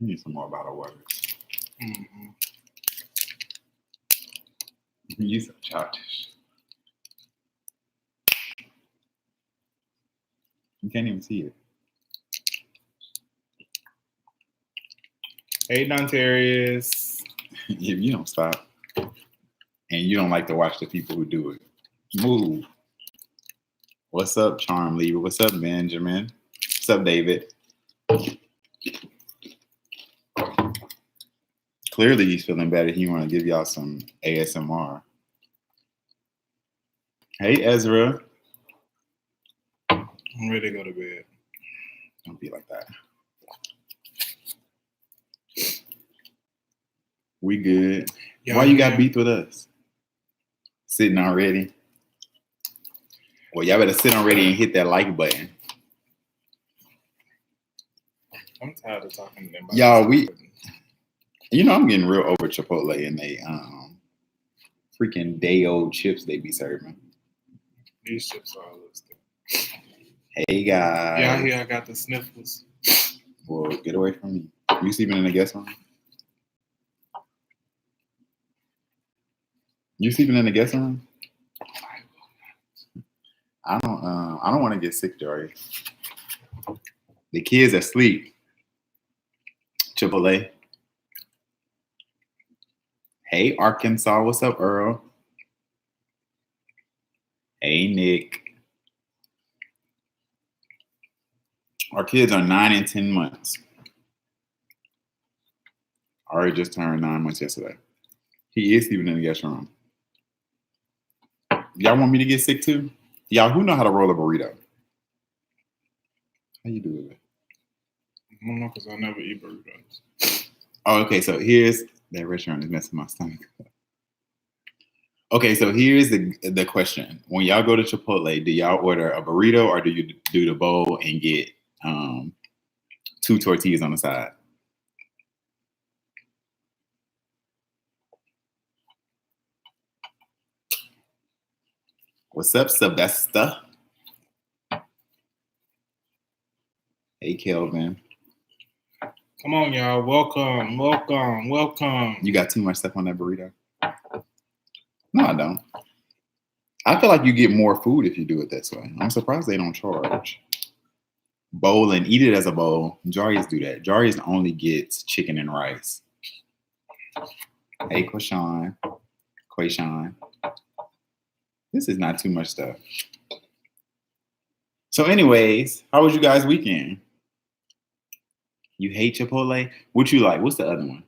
You need some more bottled water. Mm-hmm. You so childish. You can't even see it. Hey, Terrell. If you don't stop and you don't like to watch the people who do it, move. What's up, Charm Leaver? What's up, Benjamin? What's up, David? Clearly, he's feeling better. He want to give y'all some ASMR. Hey, Ezra. I'm ready to go to bed. Don't be like that. We good. Why you got beef with us? Sitting already? Well, y'all better sit already and hit that like button. I'm tired of talking to them. Y'all, I'm getting real over Chipotle and they freaking day old chips they be serving. These chips are listed. Hey guys. Yeah, here I got the sniffles. Well, get away from me. You sleeping in the guest room? You sleeping in the guest room? I don't want to get sick, Jory. The kids are asleep. Chipotle. Hey, Arkansas. What's up, Earl? Hey, Nick. Our kids are 9 and 10 months. Ari just turned 9 months yesterday. He is sleeping in the guest room. Y'all want me to get sick too? Y'all, who know how to roll a burrito? How you do it? I don't know because I never eat burritos. Oh, okay. So here's that restaurant is messing my stomach up. Okay, so here's the question: when y'all go to Chipotle, do y'all order a burrito or do you do the bowl and get 2 tortillas on the side? What's up, Sylvester? Hey, Kelvin. Come on, y'all. Welcome. You got too much stuff on that burrito? No, I don't. I feel like you get more food if you do it this way. I'm surprised they don't charge. Bowl and eat it as a bowl. Jarius do that. Jarius only gets chicken and rice. Hey, Quayshawn. This is not too much stuff. So anyways, how was you guys' weekend? You hate Chipotle? What you like? What's the other one?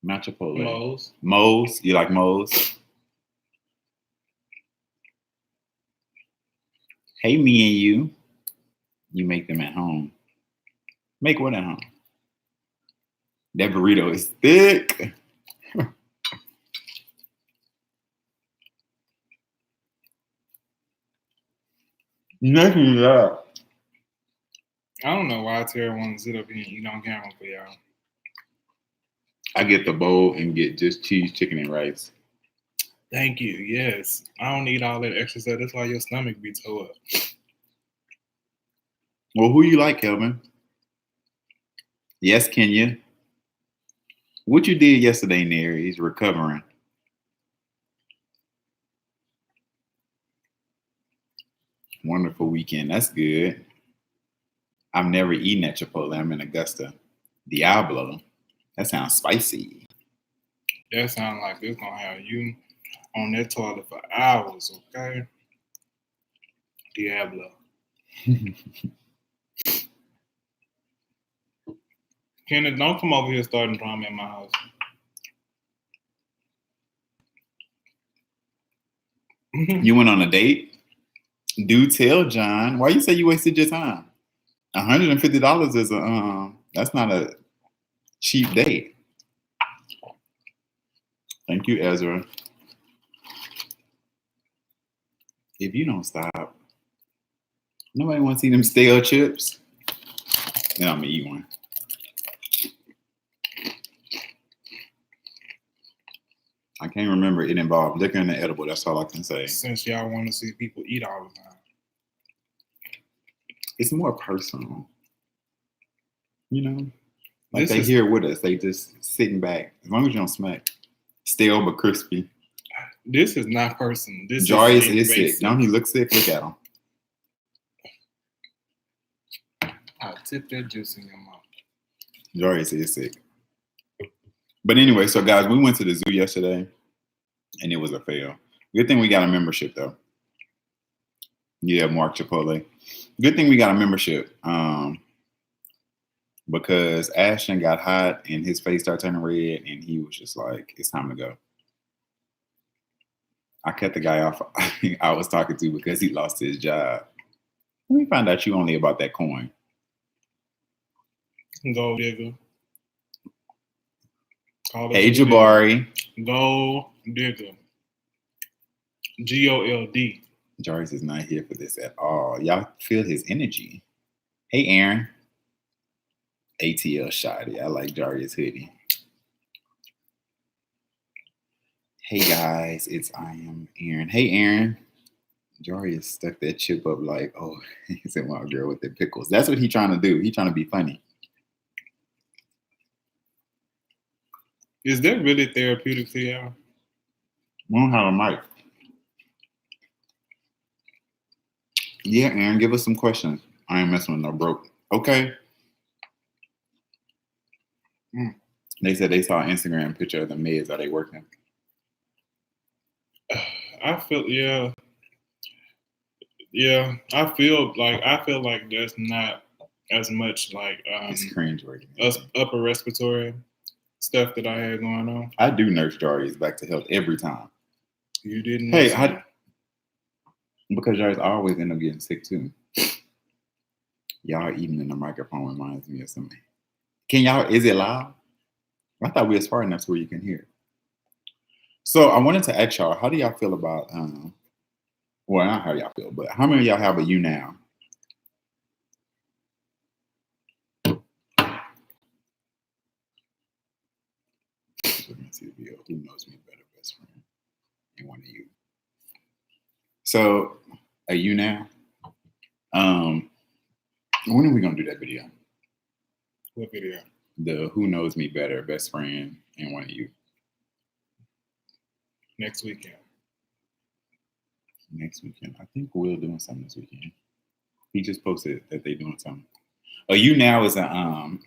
Not Chipotle. Moe's. You like Moe's? Hey, me and you. You make them at home. Make what at home? That burrito is thick. Nothing up. I don't know why Terry wants to sit up here and eat on camera for y'all. I get the bowl and get just cheese, chicken, and rice. Thank you. Yes. I don't need all that extra stuff. That's why your stomach be tore up. Well, who you like, Kelvin? Yes, Kenya. What you did yesterday, Neri, is recovering. Wonderful weekend. That's good. I've never eaten at Chipotle. I'm in Augusta. Diablo. That sounds spicy. That sounds like it's going to have you on that toilet for hours, okay? Diablo. Kenneth, don't come over here starting drama in my house. You went on a date? Do tell, John. Why you say you wasted your time? $150 is that's not a cheap date. Thank you, Ezra. If you don't stop, nobody wants to see them stale chips. Then I'm gonna eat one. I can't remember it involved liquor and the edible. That's all I can say. Since y'all want to see people eat all the time. It's more personal. You know, like This they is- here with us. They just sitting back. As long as you don't smack. Stale but crispy. This is not personal. This Jarius is invasive. sick. Don't he look sick? Look at him. I'll tip that juice in your mouth. Jarius is sick. But anyway, so guys, we went to the zoo yesterday, and it was a fail. Good thing we got a membership though. Yeah, Mark Chipotle. Good thing we got a membership. Because Ashton got hot and his face started turning red, and he was just like, "It's time to go." I cut the guy off I was talking to because he lost his job. Let me find out you only about that coin. Gold digger. Hey, Jabari. Gold digger. GOLD. Jarius is not here for this at all. Y'all feel his energy. Hey, Aaron. ATL Shoddy. I like Jarius hoodie. Hey guys, I am Aaron. Hey Aaron. Jarius stuck that chip up like, oh, he said my girl with the pickles. That's what he trying to do. He trying to be funny. Is that really therapeutic to y'all? We don't have a mic. Yeah, Aaron, give us some questions. I ain't messing with no broke. Okay. They said they saw an Instagram picture of the maids. Are they working? I feel I feel like that's not as much like It's cringe-worthy. upper respiratory stuff that I had going on. I do nurse Jarius back to health every time. You didn't. Hey, because Jarius always end up getting sick too. Y'all eating in the microphone reminds me of something. Is it loud? I thought we was far enough to where you can hear it. So I wanted to ask y'all, how do y'all feel about, well, not how y'all feel, but how many of y'all have a you now? Let me see the video. Who knows me better, best friend? And one of you. So, a you now? When are we going to do that video? What video? The who knows me better, best friend, and one of you. Next weekend. Next weekend. I think Will doing something this weekend. He just posted that they doing something. You now is a I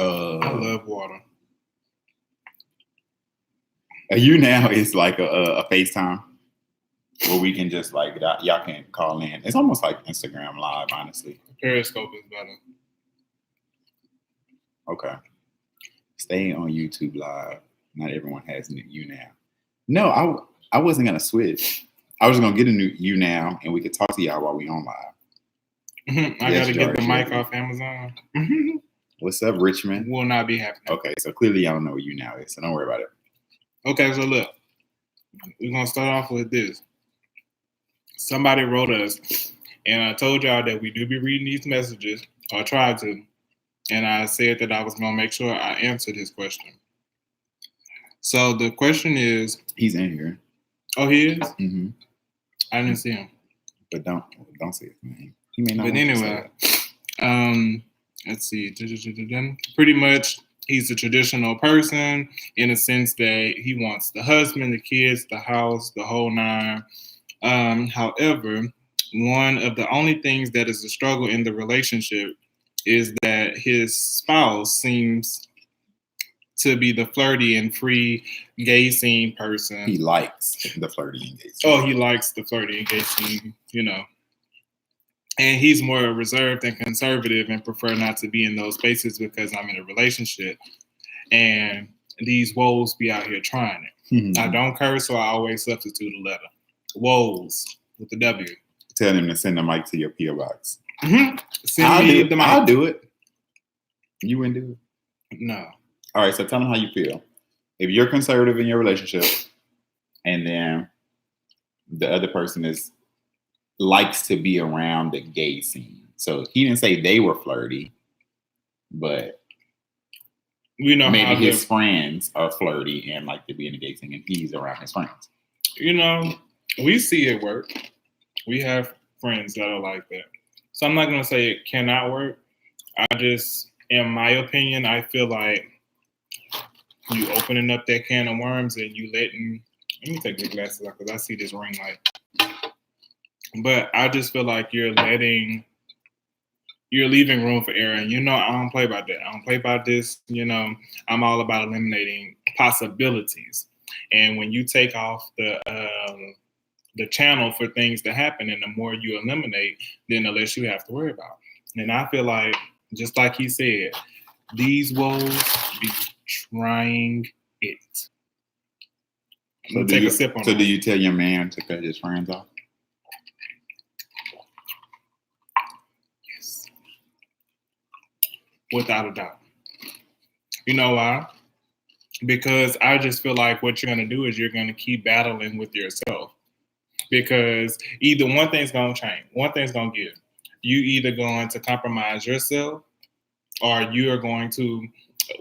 love water. You now is like a FaceTime where we can just like y'all can call in. It's almost like Instagram Live, honestly. Periscope is better. Okay. Stay on YouTube Live. Not everyone has you now. No, I wasn't gonna switch. I was gonna get a new you now, and we could talk to y'all while we on live. I gotta get the mic off Amazon. What's up, Richmond? Will not be happening. Okay, so clearly y'all don't know what you now is, so don't worry about it. Okay, so look, we're gonna start off with this. Somebody wrote us, and I told y'all that we do be reading these messages, or tried to, and I said that I was gonna make sure I answered his question. So the question is, he's in here. Oh, he is? Mm-hmm. I didn't see him. But don't say his name. He may not. But anyway, let's see. Pretty much, he's a traditional person in a sense that he wants the husband, the kids, the house, the whole nine. However, one of the only things that is a struggle in the relationship is that his spouse seems to be the flirty and free gay scene person. He likes the flirty and gay scene. Oh, he likes the flirty and gay scene, And he's more reserved and conservative and prefer not to be in those spaces because I'm in a relationship. And these woes be out here trying it. Mm-hmm. I don't curse, so I always substitute a letter. Woes with the W. Tell him to send the mic to your P.O. box. Mm-hmm. Send me the mic. I'll do it. You wouldn't do it? No. All right, so tell them how you feel. If you're conservative in your relationship and then the other person likes to be around the gay scene. So he didn't say they were flirty, but we know maybe his friends are flirty and like to be in the gay scene and he's around his friends. We see it work. We have friends that are like that. So I'm not going to say it cannot work. in my opinion, I feel like you opening up that can of worms and you letting. Let me take the glasses off because I see this ring light. But I just feel like you're leaving room for error. And I don't play about that. I don't play about this. I'm all about eliminating possibilities. And when you take off the channel for things to happen, and the more you eliminate, then the less you have to worry about. And I feel like, just like he said, these woes be trying it. So take a sip on it. So do you tell your man to cut his friends off? Yes. Without a doubt. You know why? Because I just feel like what you're going to do is you're going to keep battling with yourself. Because either one thing's going to change. One thing's going to give. You either going to compromise yourself, or you are going to,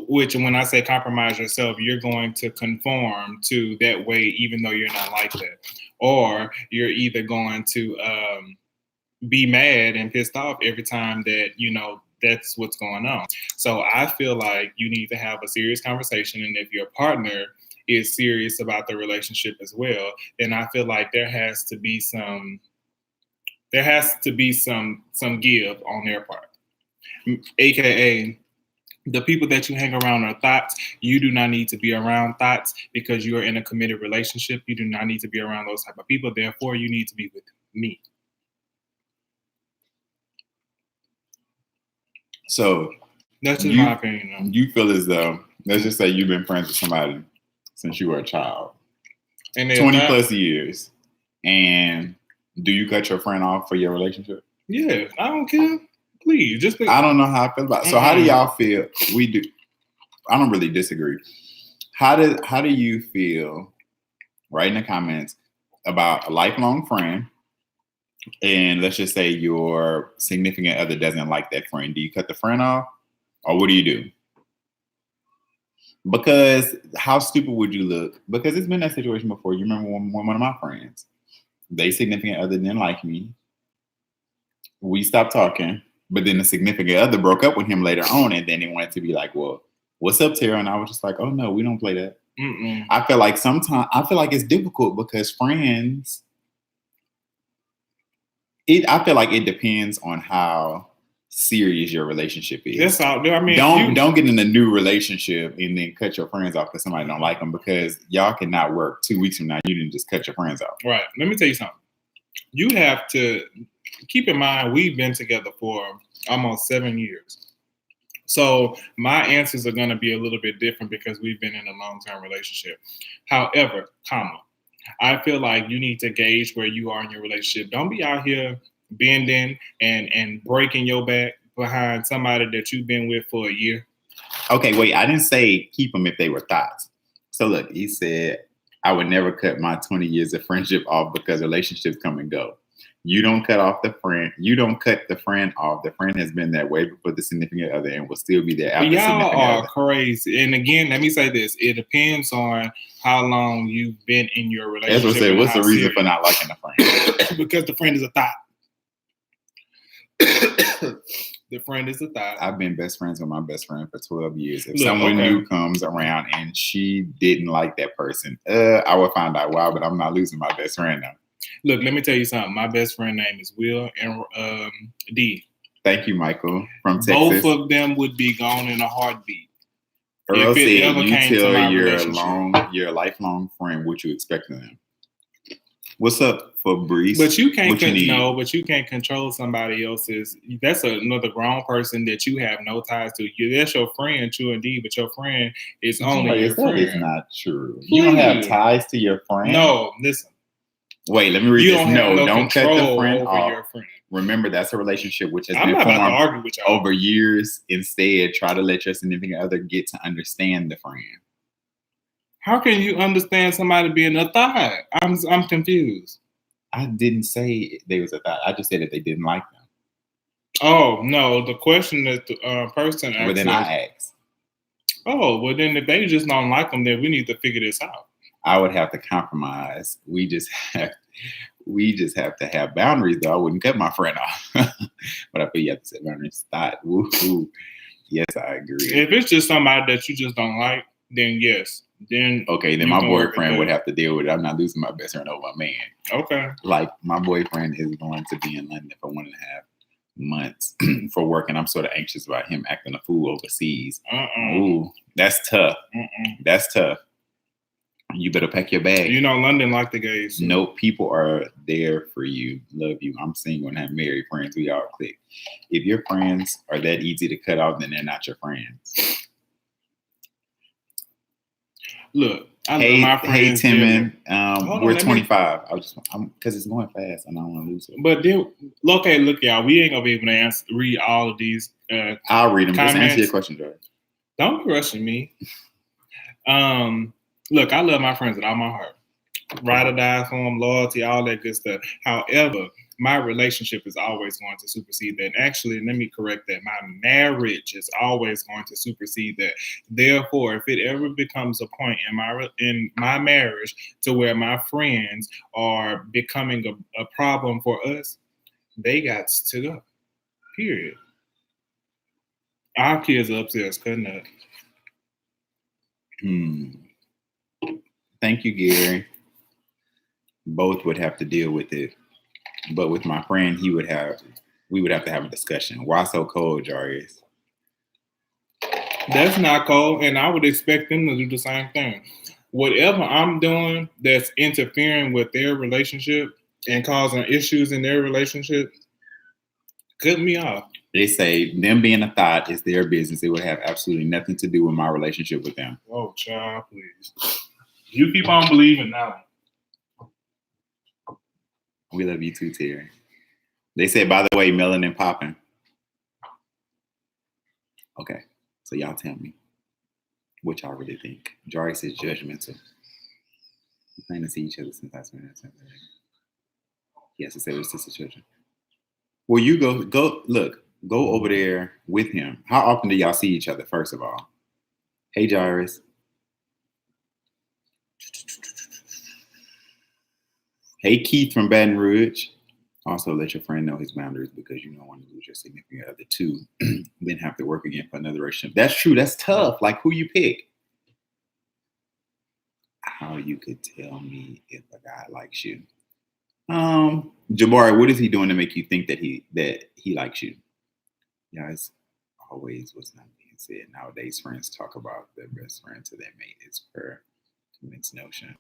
which when I say compromise yourself, you're going to conform to that way even though you're not like that. Or you're either going to be mad and pissed off every time that, that's what's going on. So I feel like you need to have a serious conversation. And if your partner is serious about the relationship as well, then I feel like there has to be some give on their part. AKA, the people that you hang around are thoughts. You do not need to be around thoughts because you are in a committed relationship. You do not need to be around those type of people. Therefore, you need to be with me. So that's just my opinion. You feel as though, let's just say you've been friends with somebody since you were a child, and 20 plus years, and do you cut your friend off for your relationship? Yeah, I don't care. Please, I don't know how I feel about it. So how do y'all feel? We do. I don't really disagree. How do you feel? Write in the comments about a lifelong friend, and let's just say your significant other doesn't like that friend. Do you cut the friend off, or what do you do? Because how stupid would you look? Because it's been that situation before. You remember one of my friends, they significant other didn't like me. We stopped talking. But then the significant other broke up with him later on, and then he wanted to be like, well, what's up, Terrell? And I was just like, oh, no, we don't play that. Mm-mm. I feel like it's difficult because friends, I feel like it depends on how serious your relationship is. That's all. I mean, don't get in a new relationship and then cut your friends off because somebody don't like them, because y'all cannot work 2 weeks from now. You didn't just cut your friends off. Right. Let me tell you something. You have to keep in mind, we've been together for almost 7 years. So my answers are going to be a little bit different because we've been in a long-term relationship. However, I feel like you need to gauge where you are in your relationship. Don't be out here bending and breaking your back behind somebody that you've been with for a year. Okay, wait. I didn't say keep them if they were thoughts. So look, he said, I would never cut my 20 years of friendship off because relationships come and go. You don't cut off the friend. You don't cut the friend off. The friend has been that way before the significant other and will still be there after the significant other. Y'all are crazy. And again, let me say this. It depends on how long you've been in your relationship. That's what I say. What's the reason for not liking the friend? Because the friend is a thought. The friend is a thought. I've been best friends with my best friend for 12 years. If someone new comes around and she didn't like that person, I would find out why, but I'm not losing my best friend now. Look, let me tell you something. My best friend name is Will and D. Thank you, Michael, from Texas. Both of them would be gone in a heartbeat. Earl said you tell your lifelong friend what you expect of them. What's up, Fabrice? But you can't control somebody else's. That's another grown person that you have no ties to. That's your friend, true indeed, but your friend is only your friend. That is not true. You don't have ties to your friend. No, listen. Wait, let me read this. No, don't cut the friend off. Your friend. Remember, that's a relationship which has been formed over years. Instead, try to let your significant other get to understand the friend. How can you understand somebody being a thought? I'm confused. I didn't say they was a thought. I just said that they didn't like them. Oh, no. The question that the person asked. But then I asked. Oh, well, then if they just don't like them, then we need to figure this out. I would have to compromise. We just have to have boundaries, though. I wouldn't cut my friend off. But I feel you have to set boundaries. Thought, woo-hoo. Yes, I agree. If it's just somebody that you just don't like, then yes. Then okay, then my boyfriend would have to deal with it. I'm not losing my best friend over a man. Okay. Like my boyfriend is going to be in London for 1.5 months for work, and I'm sort of anxious about him acting a fool overseas. Ooh, that's tough. That's tough. You better pack your bag. You know, London like the gays. So. No, people are there for you, love you. I'm single and have married friends. We all click. If your friends are that easy to cut off, then they're not your friends. Look, I love my friends. Hey, Timon. We're 25. Because it's going fast and I don't want to lose it. But then, okay, look, y'all. We ain't gonna be able to read all of these. I'll read them. Comments. Just answer your question, George. Don't be rushing me. Look, I love my friends with all my heart. Ride or die for them, loyalty, all that good stuff. However, my relationship is always going to supersede that. And actually, let me correct that. My marriage is always going to supersede that. Therefore, if it ever becomes a point in my marriage to where my friends are becoming a problem for us, they got to go. Period. Our kids are upstairs cutting up. Thank you, Gary. Both would have to deal with it, but with my friend, we would have to have a discussion. Why so cold, Jarius? That's not cold, and I would expect them to do the same thing. Whatever I'm doing that's interfering with their relationship and causing issues in their relationship, cut me off. They say them being a thought is their business. It would have absolutely nothing to do with my relationship with them. Oh, child, please. You keep on believing now. We love you too, Terry. They said, by the way, melanin popping. Okay, so y'all tell me what y'all really think. Jari says judgmental. We plan to see each other since I spent that. Yes, it said we're sister children. Well, you go over there with him. How often do y'all see each other, first of all? Hey, Jarius. Hey, Keith from Baton Rouge. Also, let your friend know his boundaries because you don't want to lose your significant other too. Then have to work again for another relationship. That's true. That's tough. Like, who you pick? How you could tell me if a guy likes you? Jabari, what is he doing to make you think that he likes you? Yeah, it's always what's not being said. Nowadays, friends talk about their best friend to their mate. It's per convinced notion.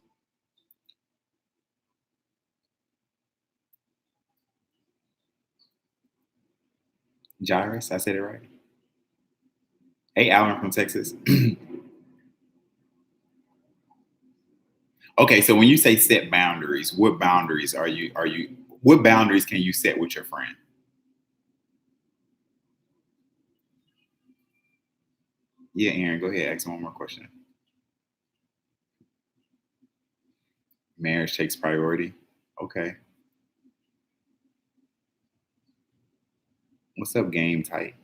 Jairus, I said it right. Hey, Alan from Texas. Okay, so when you say set boundaries, what boundaries what boundaries can you set with your friend? Yeah, Aaron, go ahead. Ask one more question. Marriage takes priority. Okay. What's up, Game Tight?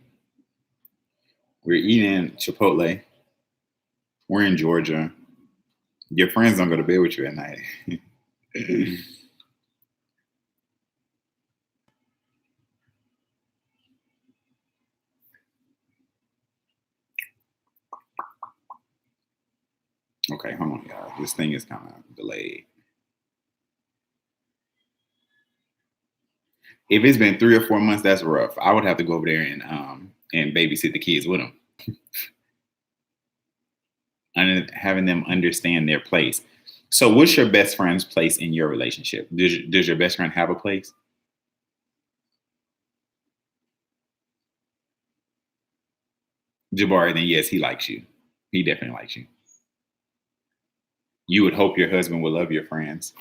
We're eating Chipotle. We're in Georgia. Your friends don't go to bed with you at night. Okay, hold on, y'all. This thing is kind of delayed. If it's been 3 or 4 months, that's rough. I would have to go over there and babysit the kids with them. And having them understand their place. So what's your best friend's place in your relationship? Does your best friend have a place? Jabari, then yes, he likes you. He definitely likes you. You would hope your husband would love your friends.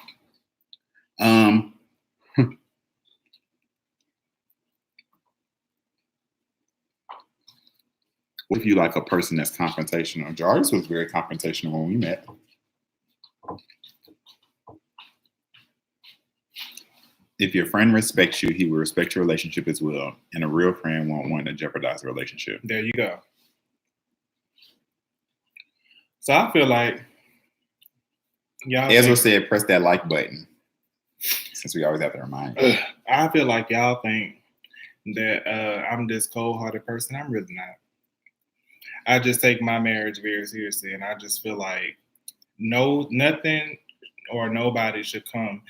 What if you like a person that's confrontational? Jarvis was very confrontational when we met. If your friend respects you, he will respect your relationship as well. And a real friend won't want to jeopardize the relationship. There you go. So I feel like Y'all Ezra think, said, "Press that like button." Since we always have to remind you. I feel like y'all think that I'm this cold-hearted person. I'm really not. I just take my marriage very seriously, and I just feel like nothing or nobody should come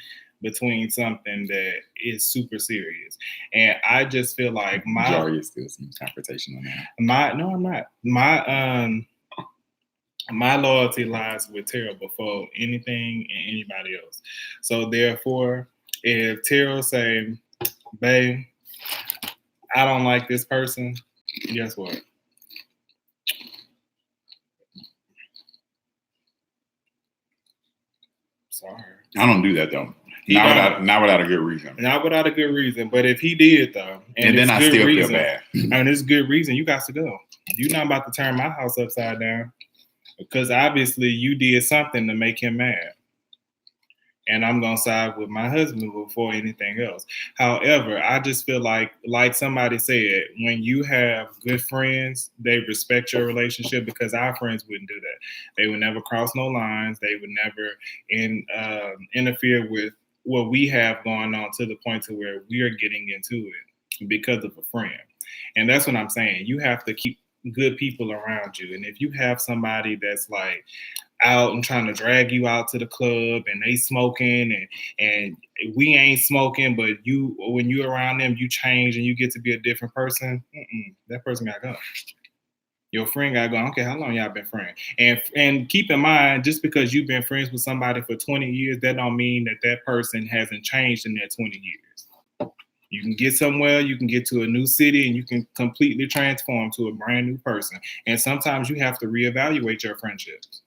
between something that is super serious. And I just feel like Jarius still seems confrontational now. I'm not. My loyalty lies with Terrell before anything and anybody else. So therefore, if Terrell say, "Babe, I don't like this person," guess what? Sorry. I don't do that though. Not without a good reason. Not without a good reason. But if he did though, and then I still feel bad. And it's good reason, you got to go. You're not about to turn my house upside down because obviously you did something to make him mad. And I'm gonna side with my husband before anything else. However, I just feel like somebody said, when you have good friends, they respect your relationship because our friends wouldn't do that. They would never cross no lines. They would never interfere with what we have going on to the point to where we are getting into it because of a friend. And that's what I'm saying. You have to keep good people around you. And if you have somebody that's like out and trying to drag you out to the club and they smoking and we ain't smoking, but when you around them, you change and you get to be a different person, that person gotta go. Your friend gotta go. I don't care how long y'all been friends. And keep in mind, just because you've been friends with somebody for 20 years, that don't mean that person hasn't changed in that 20 years. You can get somewhere, you can get to a new city, and you can completely transform to a brand new person. And sometimes you have to reevaluate your friendships.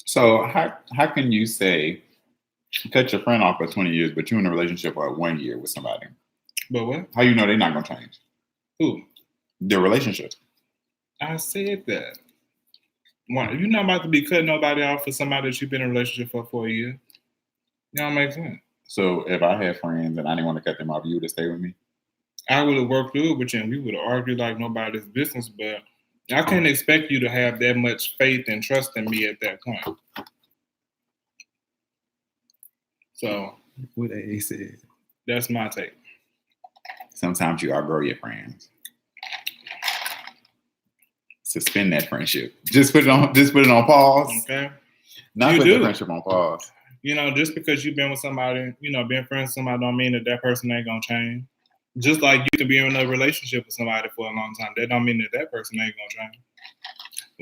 So how can you say cut your friend off for 20 years, but you're in a relationship for 1 year with somebody? But what? How you know they're not gonna change? Who? Their relationship. I said that. Why? You're not about to be cutting nobody off for somebody that you've been in a relationship for 4 years. That don't make sense. So if I had friends and I didn't want to cut them off, you would have stayed with me? I would have worked through it with you and we would have argued like nobody's business, but I can't expect you to have that much faith and trust in me at that point. So what they said. That's my take. Sometimes you outgrow your friends. Suspend that friendship. Just put it on pause. Okay. Not put the friendship on pause. You know, just because you've been with somebody, being friends with somebody don't mean that person ain't gonna change. Just like you can be in a relationship with somebody for a long time, that don't mean that person ain't gonna change.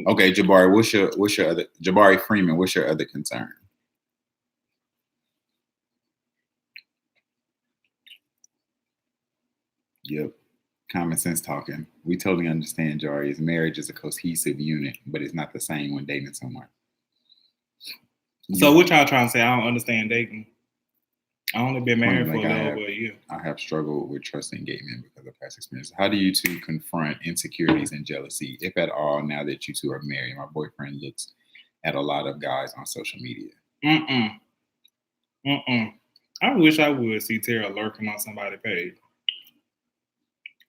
Okay, Jabari, what's your other Jabari Freeman? What's your other concern? Yep, common sense talking. We totally understand, Jarius. Marriage is a cohesive unit, but it's not the same when dating someone. So what y'all trying to say? I don't understand dating. I only been married for a little over a year. I have struggled with trusting gay men because of past experience. How do you two confront insecurities and jealousy, if at all, now that you two are married? My boyfriend looks at a lot of guys on social media. I wish I would see Terrell lurking on somebody's page.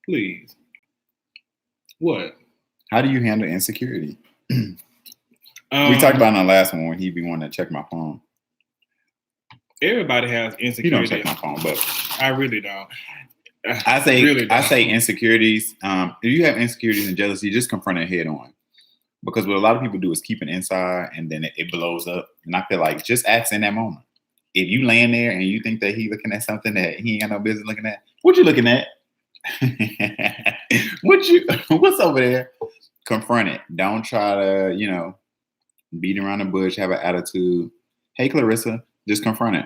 Please. What? How do you handle insecurity? We talked about in the last one when he be wanting to check my phone. Everybody has insecurities. You don't check my phone, but I really don't. I say insecurities. If you have insecurities and jealousy, just confront it head on. Because what a lot of people do is keep it inside and then it blows up. And I feel like just ask in that moment. If you laying there and you think that he looking at something that he ain't got no business looking at, what you looking at? What's over there? Confront it. Don't try to, beat around the bush, have an attitude. Hey, Clarissa, just confront it.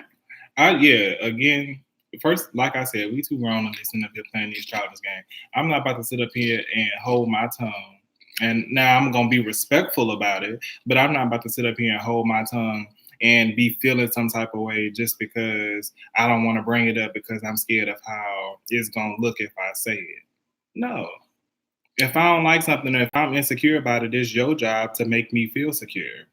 Again, first, like I said, we too grown to be sitting up here playing these childish games. I'm not about to sit up here and hold my tongue. And now I'm going to be respectful about it, but I'm not about to sit up here and hold my tongue and be feeling some type of way just because I don't want to bring it up because I'm scared of how it's going to look if I say it. No. If I don't like something, if I'm insecure about it, it's your job to make me feel secure.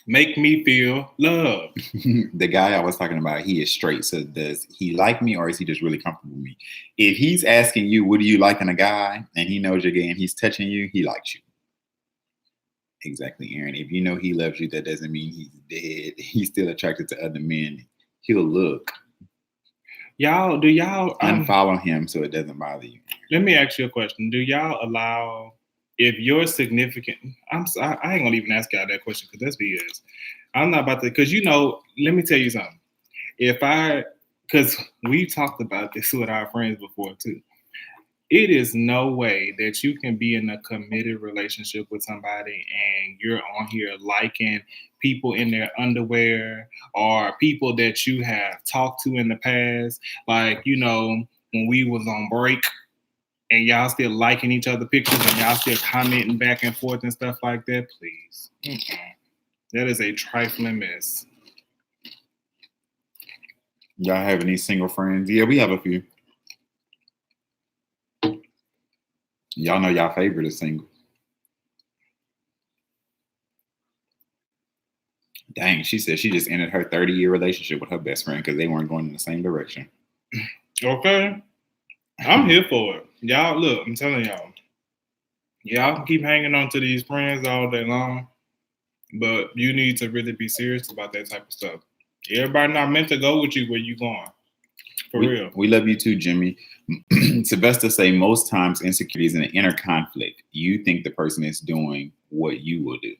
Make me feel loved. The guy I was talking about, he is straight. So does he like me or is he just really comfortable with me? If he's asking you, what do you like in a guy? And he knows you're gay and he's touching you, he likes you. Exactly, Aaron. If you know he loves you, that doesn't mean he's dead. He's still attracted to other men. He'll look. Do y'all unfollow him so it doesn't bother you? Let me ask you a question. Do y'all allow, if your significant, I ain't gonna even ask y'all that question because that's BS. I'm not about to, because let me tell you something. Because we talked about this with our friends before too. It is no way that you can be in a committed relationship with somebody and you're on here liking people in their underwear or people that you have talked to in the past. Like, when we was on break and y'all still liking each other pictures and y'all still commenting back and forth and stuff like that, please. That is a trifling mess. Y'all have any single friends? Yeah, we have a few. Y'all know y'all favorite is single. Dang, she said she just ended her 30-year relationship with her best friend because they weren't going in the same direction. Okay. I'm here for it. Y'all, look, I'm telling y'all can keep hanging on to these friends all day long, but you need to really be serious about that type of stuff. Everybody not meant to go with you where you going. For real. We love you too, Jimmy. Sylvester say most times insecurity is an inner conflict. You think the person is doing what you will do.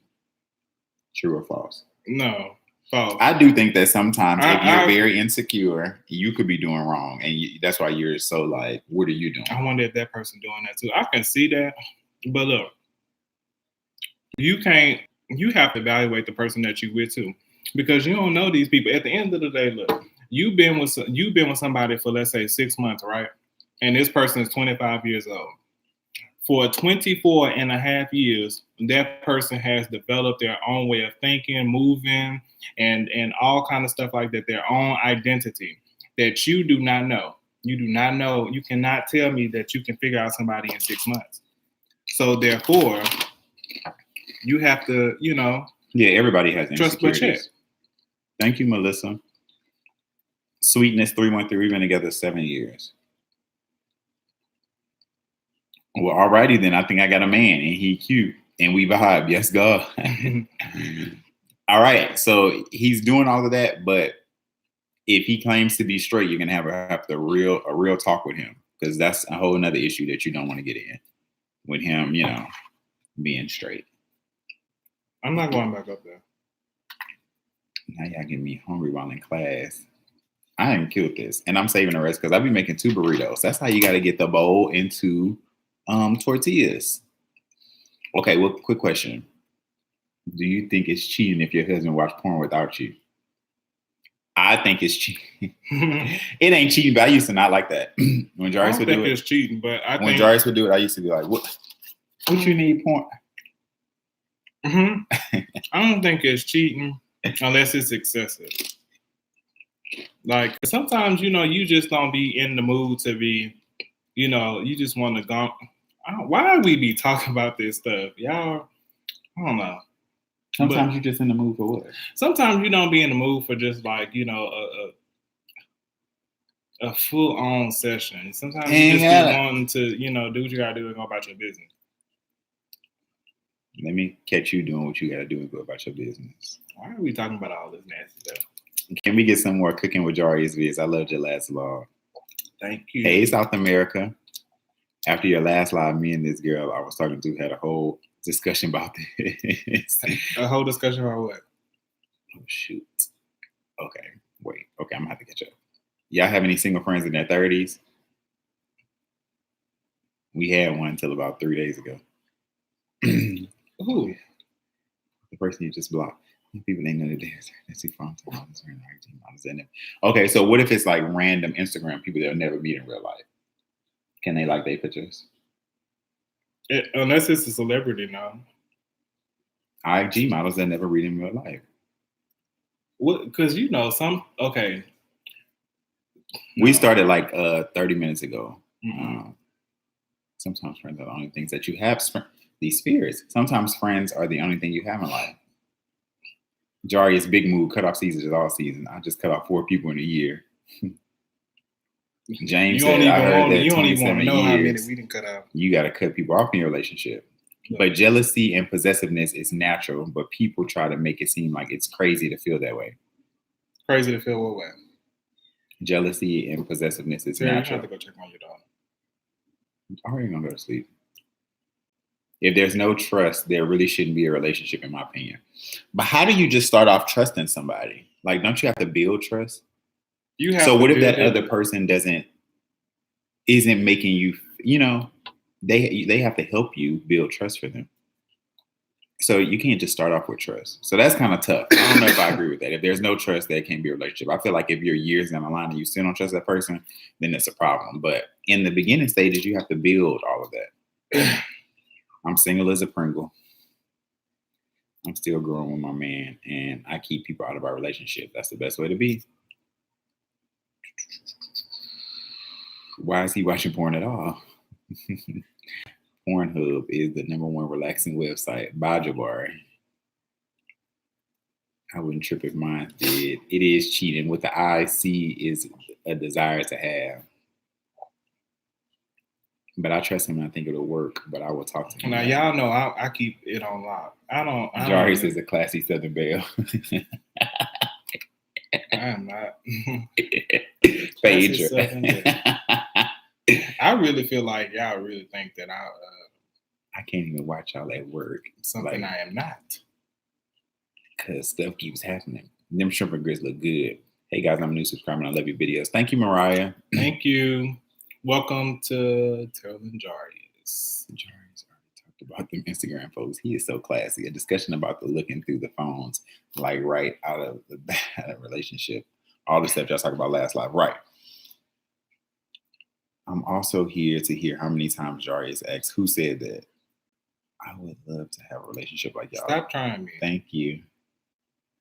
True or false? No, false. I do think that sometimes if you're very insecure, you could be doing wrong. And that's why you're so like, what are you doing? I wonder if that person doing that too. I can see that. But look, you have to evaluate the person that you with too. Because you don't know these people. At the end of the day, look, you've been with somebody for, let's say, 6 months, right? And this person is 25 years old. For 24 and a half years, that person has developed their own way of thinking, moving, and all kind of stuff like that, their own identity that you do not know. You do not know. You cannot tell me that you can figure out somebody in 6 months. So therefore, you have to, Yeah, everybody has trust but check. Thank you, Melissa. Sweetness 313, we've been together 7 years. Well, alrighty then. I think I got a man and he cute and we vibe. Yes, God. All right. So he's doing all of that, but if he claims to be straight, you're gonna have a real talk with him because that's a whole nother issue that you don't want to get in with him, being straight. I'm not going back up there. Now y'all getting me hungry while in class. I ain't killed this, and I'm saving the rest because I'll be making 2 burritos. That's how you got to get the bowl into tortillas. Okay, well, quick question. Do you think it's cheating if your husband watch porn without you? I think it's cheating. It ain't cheating, but I used to not like that. When Jarius would do it, it's cheating, but when Jarius would do it, I used to be like, "What you need porn?" Mm-hmm. I don't think it's cheating unless it's excessive. Like sometimes, you just don't be in the mood to be, you just want to go. Why do we be talking about this stuff, y'all? I don't know. Sometimes you're just in the mood for what? Sometimes you don't be in the mood for just like, a full-on session. Sometimes you just be wanting to, do what you gotta do and go about your business. Let me catch you doing what you gotta do and go about your business. Why are we talking about all this nasty stuff? Can we get some more cooking with Jarius vids? I loved your last vlog. Thank you. Hey, South America. After your last live, me and this girl I was talking to had a whole discussion about this. A whole discussion about what? Oh, shoot. Okay, wait. Okay, I'm gonna have to catch up. Y'all have any single friends in their 30s? We had one until about 3 days ago. Who? The person you just blocked. People ain't know the dance. Let's see, okay, so what if it's like random Instagram people they'll never meet in real life? Can they like their pictures? Unless it's a celebrity now. IG models that never read in real life. What? Because some. Okay. We started like 30 minutes ago. Mm-hmm. Sometimes friends are the only things that you have. These fears. Sometimes friends are the only thing you have in life. Jarius big move. Cut off season is all season. I just cut off 4 people in a year. James said, I heard that 27 years. How many we didn't cut off. You got to cut people off in your relationship. But jealousy and possessiveness is natural, but people try to make it seem like it's crazy to feel that way. Crazy to feel what way? Jealousy and possessiveness is Terry, natural. You have to go check on your dog. I'm already gonna go to sleep. If there's no trust, there really shouldn't be a relationship, in my opinion. But how do you just start off trusting somebody? Like, don't you have to build trust? You have. So what if that it. other person isn't making you? They have to help you build trust for them. So you can't just start off with trust. So that's kind of tough. I don't know if I agree with that. If there's no trust, there can't be a relationship. I feel like if you're years down the line and you still don't trust that person, then it's a problem. But in the beginning stages, you have to build all of that. I'm single as a Pringle. I'm still growing with my man, and I keep people out of our relationship. That's the best way to be. Why is he watching porn at all? Pornhub is the #1 relaxing website. Bye, Jabari. I wouldn't trip if mine did. It is cheating. What the eye see is a desire to have. But I trust him and I think it'll work. But I will talk to him. Now, y'all know I keep it on lock. Jarius is a classy Southern Belle. I am not. Phaedra. I really feel like y'all really think that I can't even watch y'all at work. Something I am not. Because stuff keeps happening. Them shrimp and grits look good. Hey guys, I'm a new subscriber and I love your videos. Thank you, Mariah. Thank you. Welcome to Terrell Jarius. Jarius already talked about them Instagram posts. He is so classy. A discussion about the looking through the phones, like right out of the relationship. All the stuff y'all talked about last live. Right. I'm also here to hear how many times Jarius asked, who said that? I would love to have a relationship like y'all. Stop trying me. Thank you.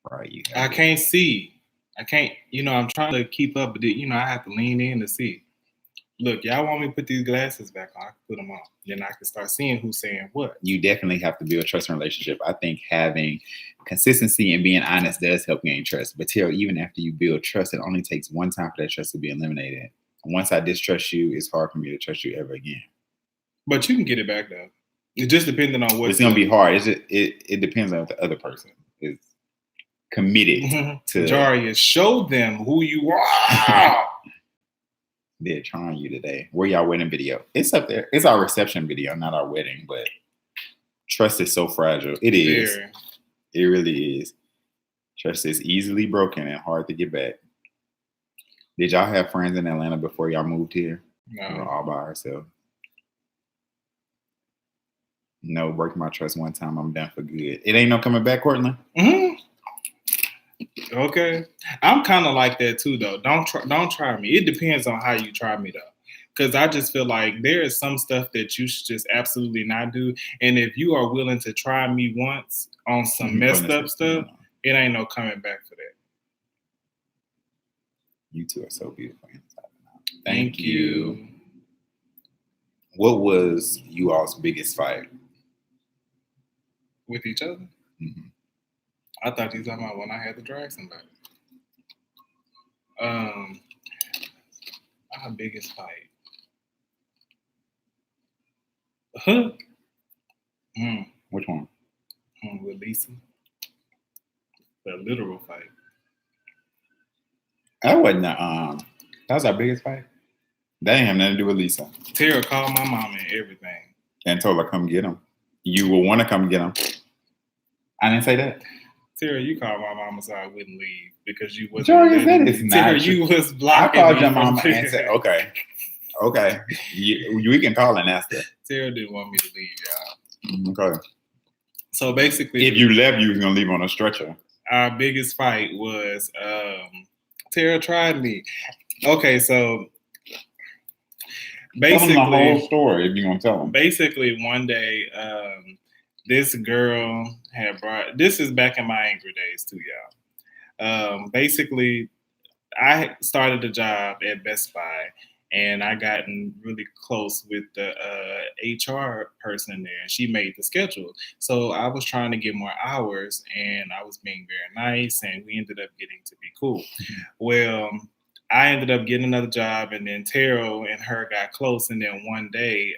Right. I can't see. I can't, I'm trying to keep up, but I have to lean in to see. Look, y'all want me to put these glasses back on? I can put them on. Then I can start seeing who's saying what. You definitely have to build trust in a relationship. I think having consistency and being honest does help gain trust. But Terrell, even after you build trust, it only takes one time for that trust to be eliminated. Once I distrust you, it's hard for me to trust you ever again. But you can get it back though. It just depending on what. It's gonna be hard. It depends on if the other person is committed to. Jarius, show them who you are. They're trying you today. Where y'all wedding video? It's up there. It's our reception video, not our wedding. But trust is so fragile. It is. Very. It really is. Trust is easily broken and hard to get back. Did y'all have friends in Atlanta before y'all moved here? No. We were all by ourselves. No, break my trust one time. I'm done for good. It ain't no coming back, Courtland. Mm-hmm. Okay, I'm kind of like that too, though. Don't try me. It depends on how you try me, though, because I just feel like there is some stuff that you should just absolutely not do. And if you are willing to try me once on some messed up stuff, it ain't no coming back for that. You two are so beautiful. Thank you. What was you all's biggest fight? With each other? Mm-hmm. I thought you were talking about when I had to drag somebody. Our biggest fight. Huh? Which one? With Lisa. The literal fight. That wasn't that was our biggest fight. That ain't have nothing to do with Lisa. Tara called my mom and everything. And told her come get him. You will want to come get him. I didn't say that. Tara, you called my mama so I wouldn't leave because you wasn't. Jarius, that is not Tara, you was blocking. I called your mama and said, okay. We can call and ask her. Tara didn't want me to leave, y'all. Okay. So basically, if you left, you was gonna leave on a stretcher. Our biggest fight was Tara tried me. Okay, so basically, tell them the whole story if you're gonna tell them. Basically, one day, this girl had brought. This is back in my angry days too, y'all. Basically, I started a job at Best Buy, and I gotten really close with the HR person there, and she made the schedule. So I was trying to get more hours, and I was being very nice, and we ended up getting to be cool. Well, I ended up getting another job, and then Terrell and her got close, and then one day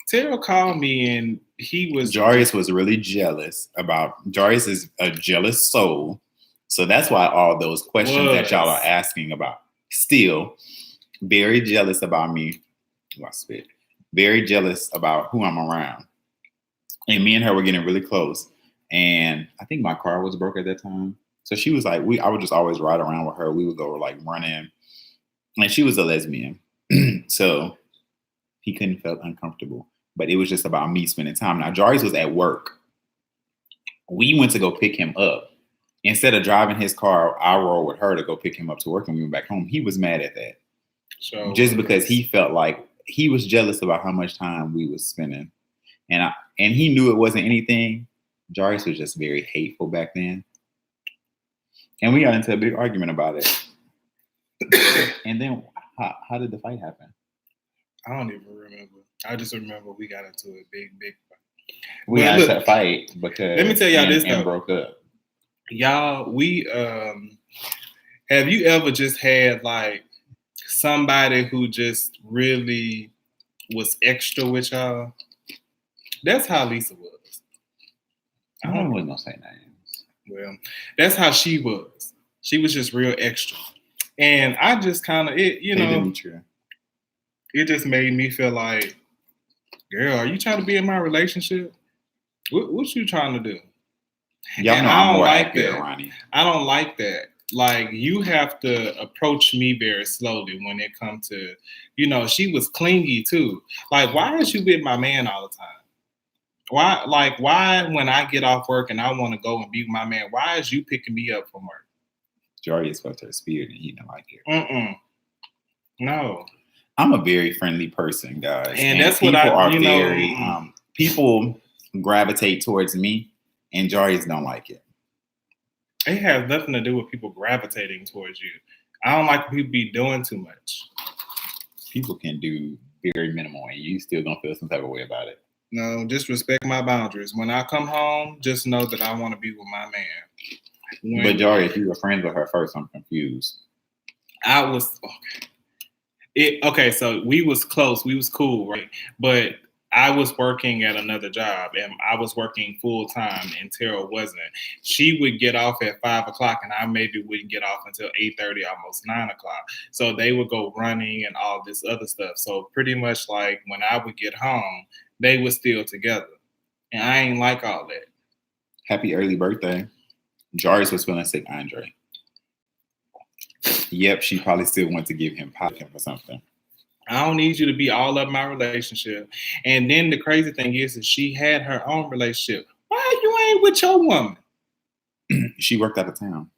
Terrell called me and he was Jarius was really jealous about. Jarius is a jealous soul, so that's why all those questions that y'all are asking about. Still, very jealous about me. I spit. Very jealous about who I'm around. And me and her were getting really close. And I think my car was broke at that time. So she was like, I would just always ride around with her. We would go like running. And she was a lesbian. So he couldn't feel uncomfortable. But it was just about me spending time. Now, Jarius was at work. We went to go pick him up. Instead of driving his car, I rode with her to go pick him up to work and we went back home. He was mad at that. So, just because he felt like he was jealous about how much time we was spending. And he knew it wasn't anything. Jarius was just very hateful back then. And we got into a big argument about it. And then how did the fight happen? I don't even remember. I just remember we got into a big fight. We got into a fight because let me tell y'all this and broke up. Y'all, we have you ever just had like somebody who just really was extra with y'all? That's how Lisa was. I don't want to say names. Well, that's how she was. She was just real extra. And I just kind of, it just made me feel like, girl, are you trying to be in my relationship? What you trying to do? Y'all know I'm more accurate, Ronnie. I don't like that. Like, you have to approach me very slowly when it comes to, she was clingy too. Like, why is you with my man all the time? Why when I get off work and I want to go and be with my man, why is you picking me up from work? Jarius felt her spirit and he didn't like it. No. I'm a very friendly person, guys. And that's what people gravitate towards me and Jarius don't like it. It has nothing to do with people gravitating towards you. I don't like people be doing too much. People can do very minimal and you still gonna feel some type of way about it. No, just respect my boundaries. When I come home, just know that I want to be with my man. But Jarius, you were friends with her first. I'm confused. I was okay. So we was close. We was cool, right? But I was working at another job, and I was working full time, and Terrell wasn't. She would get off at 5 o'clock, and I maybe wouldn't get off until 8:30, almost 9 o'clock. So they would go running and all this other stuff. So pretty much like when I would get home, they were still together, and I ain't like all that. Happy early birthday. Jarius was feeling sick, Andre. Yep, she probably still wants to give him pocket or something. I don't need you to be all up my relationship. And then the crazy thing is she had her own relationship. Why you ain't with your woman? She worked out of town.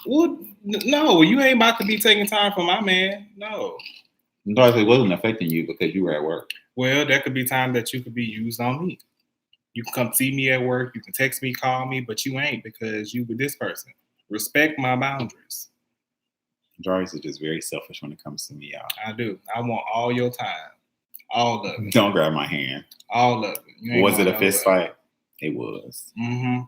Well, no, you ain't about to be taking time for my man. No. It wasn't affecting you because you were at work. Well, that could be time that you could be used on me. You can come see me at work. You can text me, call me, but you ain't because you with this person. Respect my boundaries. Jarius is just very selfish when it comes to me, y'all. I do. I want all your time. All of it. Don't grab my hand. All of it. Was it a fist fight? It was. Mm-hmm.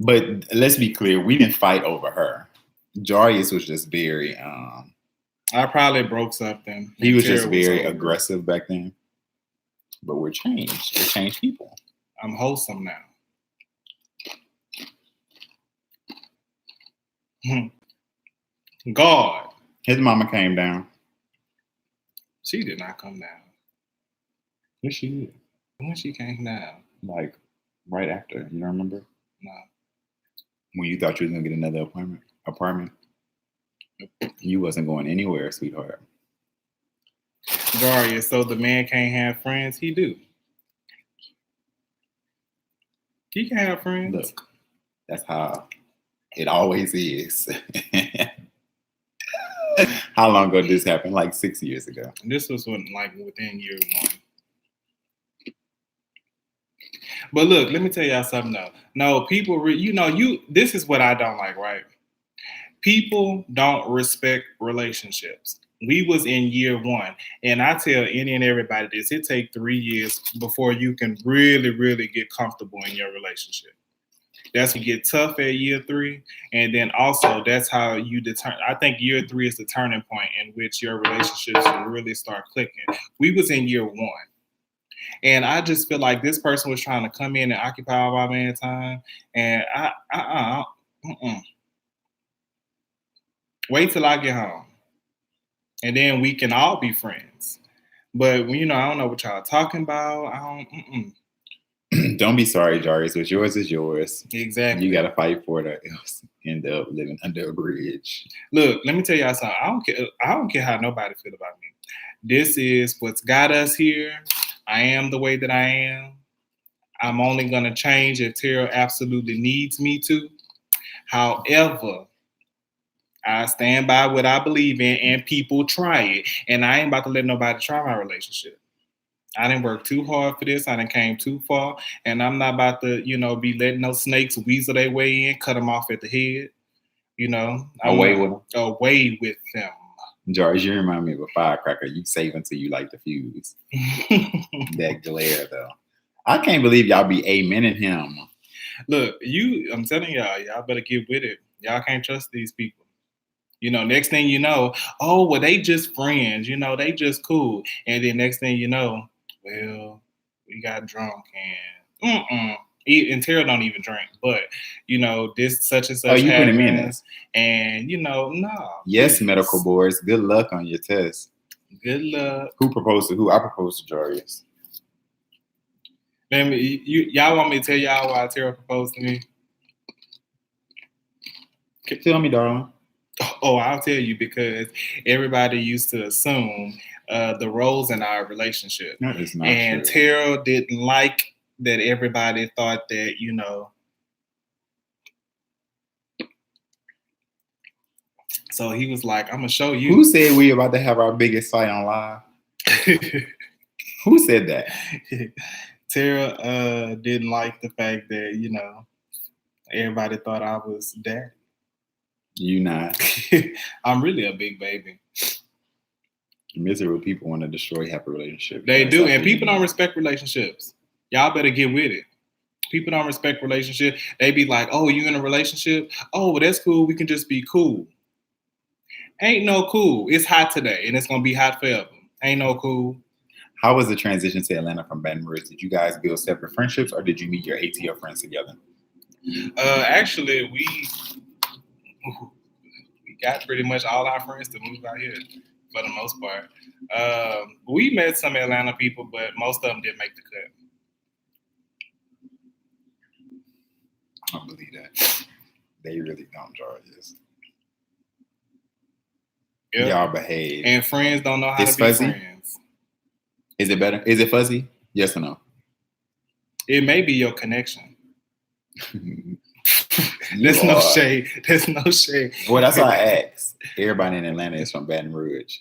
But let's be clear. We didn't fight over her. Jarius was just very... I probably broke something. He was just very aggressive back then. But we're changed. We're changed people. I'm wholesome now. God. His mama came down. She did not come down. Yes, she did. When she came down? Like, right after. You don't remember? No. When you thought you was going to get another apartment. You wasn't going anywhere, sweetheart. Jarius, so the man can't have friends? He do. He can have friends. Look, that's how it always is. How long ago did this happen? Like 6 years ago. This was within year one. But look, let me tell y'all something though. No, people, this is what I don't like, right? People don't respect relationships. We was in year one, and I tell any and everybody this, it takes 3 years before you can really, really get comfortable in your relationship. That's when you get tough at year 3, and then also that's how you determine. I think year 3 is the turning point in which your relationships will really start clicking. We was in year 1. And I just feel like this person was trying to come in and occupy all my man time. And wait till I get home. And then we can all be friends. But, I don't know what y'all talking about. Don't be sorry, Jarius. What's yours is yours. Exactly. You got to fight for it or else end up living under a bridge. Look, let me tell y'all something. I don't care how nobody feel about me. This is what's got us here. I am the way that I am. I'm only going to change if Terrell absolutely needs me to. However, I stand by what I believe in, and people try it. And I ain't about to let nobody try my relationship. I didn't work too hard for this. I done came too far. And I'm not about to, be letting those snakes weasel their way in, cut them off at the head. Away with them. Away with them. Jarius, you remind me of a firecracker. You save until you light the fuse. That glare, though. I can't believe y'all be amening him. Look, I'm telling y'all better get with it. Y'all can't trust these people. Next thing you know, oh, well, they just friends. They just cool. And then next thing you know, well, we got drunk and and Terrell don't even drink, but this such and such. Oh, you put him in this, and no. Yes, please. Medical boards. Good luck on your test. Good luck. Who proposed to who? I proposed to Jarius. Y'all want me to tell y'all why Terrell proposed to me? Tell me, darling. Oh, I'll tell you, because everybody used to assume the roles in our relationship. That is not and true. Terrell didn't like that everybody thought that, So he was like, I'm going to show you. Who said we about to have our biggest fight on live? Who said that? Terrell didn't like the fact that, everybody thought I was daddy. You not. I'm really a big baby. Miserable people want to destroy happy relationships. They do, and people don't respect relationships. Y'all better get with it. People don't respect relationships. They be like, oh, you in a relationship? Oh, well, that's cool. We can just be cool. Ain't no cool. It's hot today, and it's going to be hot forever. Ain't no cool. How was the transition to Atlanta from Baton Rouge? Did you guys build separate friendships, or did you meet your ATL friends together? Actually, we got pretty much all our friends to move out here for the most part. We met some Atlanta people, but most of them didn't make the cut. I don't believe that. They really don't, Jarius. Yep. Y'all behave. And friends don't know how to be fuzzy? Friends. Is it better? Is it fuzzy? Yes or no? It may be your connection. There's no shade. There's no shade. Well, that's why I asked. Everybody in Atlanta is from Baton Rouge.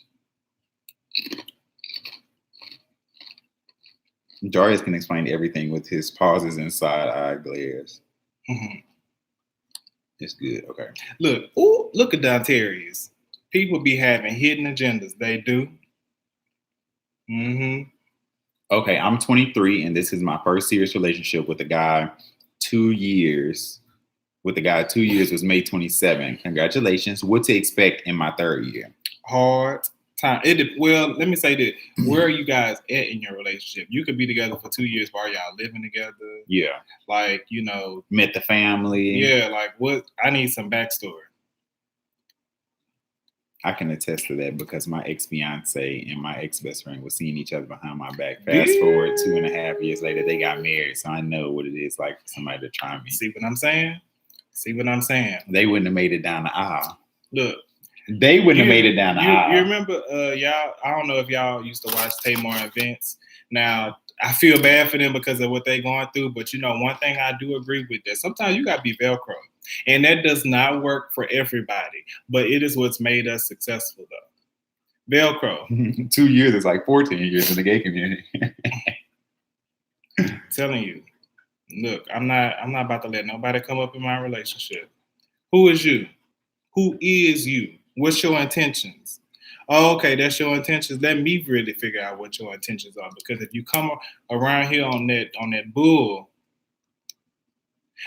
Jarius can explain everything with his pauses and side-eye glares. Mm-hmm. It's good. Okay. Look at Terrell. People be having hidden agendas. They do. Mm-hmm. Okay, I'm 23, and this is my first serious relationship with a guy. 2 years. With the guy 2 years was May 27. Congratulations. What to expect in my third year? Hard time. Well, let me say this. Where are you guys at in your relationship? You could be together for 2 years, but are y'all living together? Yeah. Like, met the family. Yeah, like what? I need some backstory. I can attest to that because my ex-fiance and my ex-best friend were seeing each other behind my back. Fast forward 2.5 years later, they got married. So I know what it is like for somebody to try me. See what I'm saying? They wouldn't have made it down the aisle. Look. They wouldn't have made it down the aisle. You remember, y'all, I don't know if y'all used to watch Tamar and Vince. Now, I feel bad for them because of what they're going through. But, one thing I do agree with that. Sometimes you got to be Velcro. And that does not work for everybody. But it is what's made us successful, though. Velcro. 2 years is like 14 years in the gay community. Telling you. Look, I'm not about to let nobody come up in my relationship. Who is you? Who is you? What's your intentions? Oh, okay, that's your intentions. Let me really figure out what your intentions are. Because if you come around here on that bull,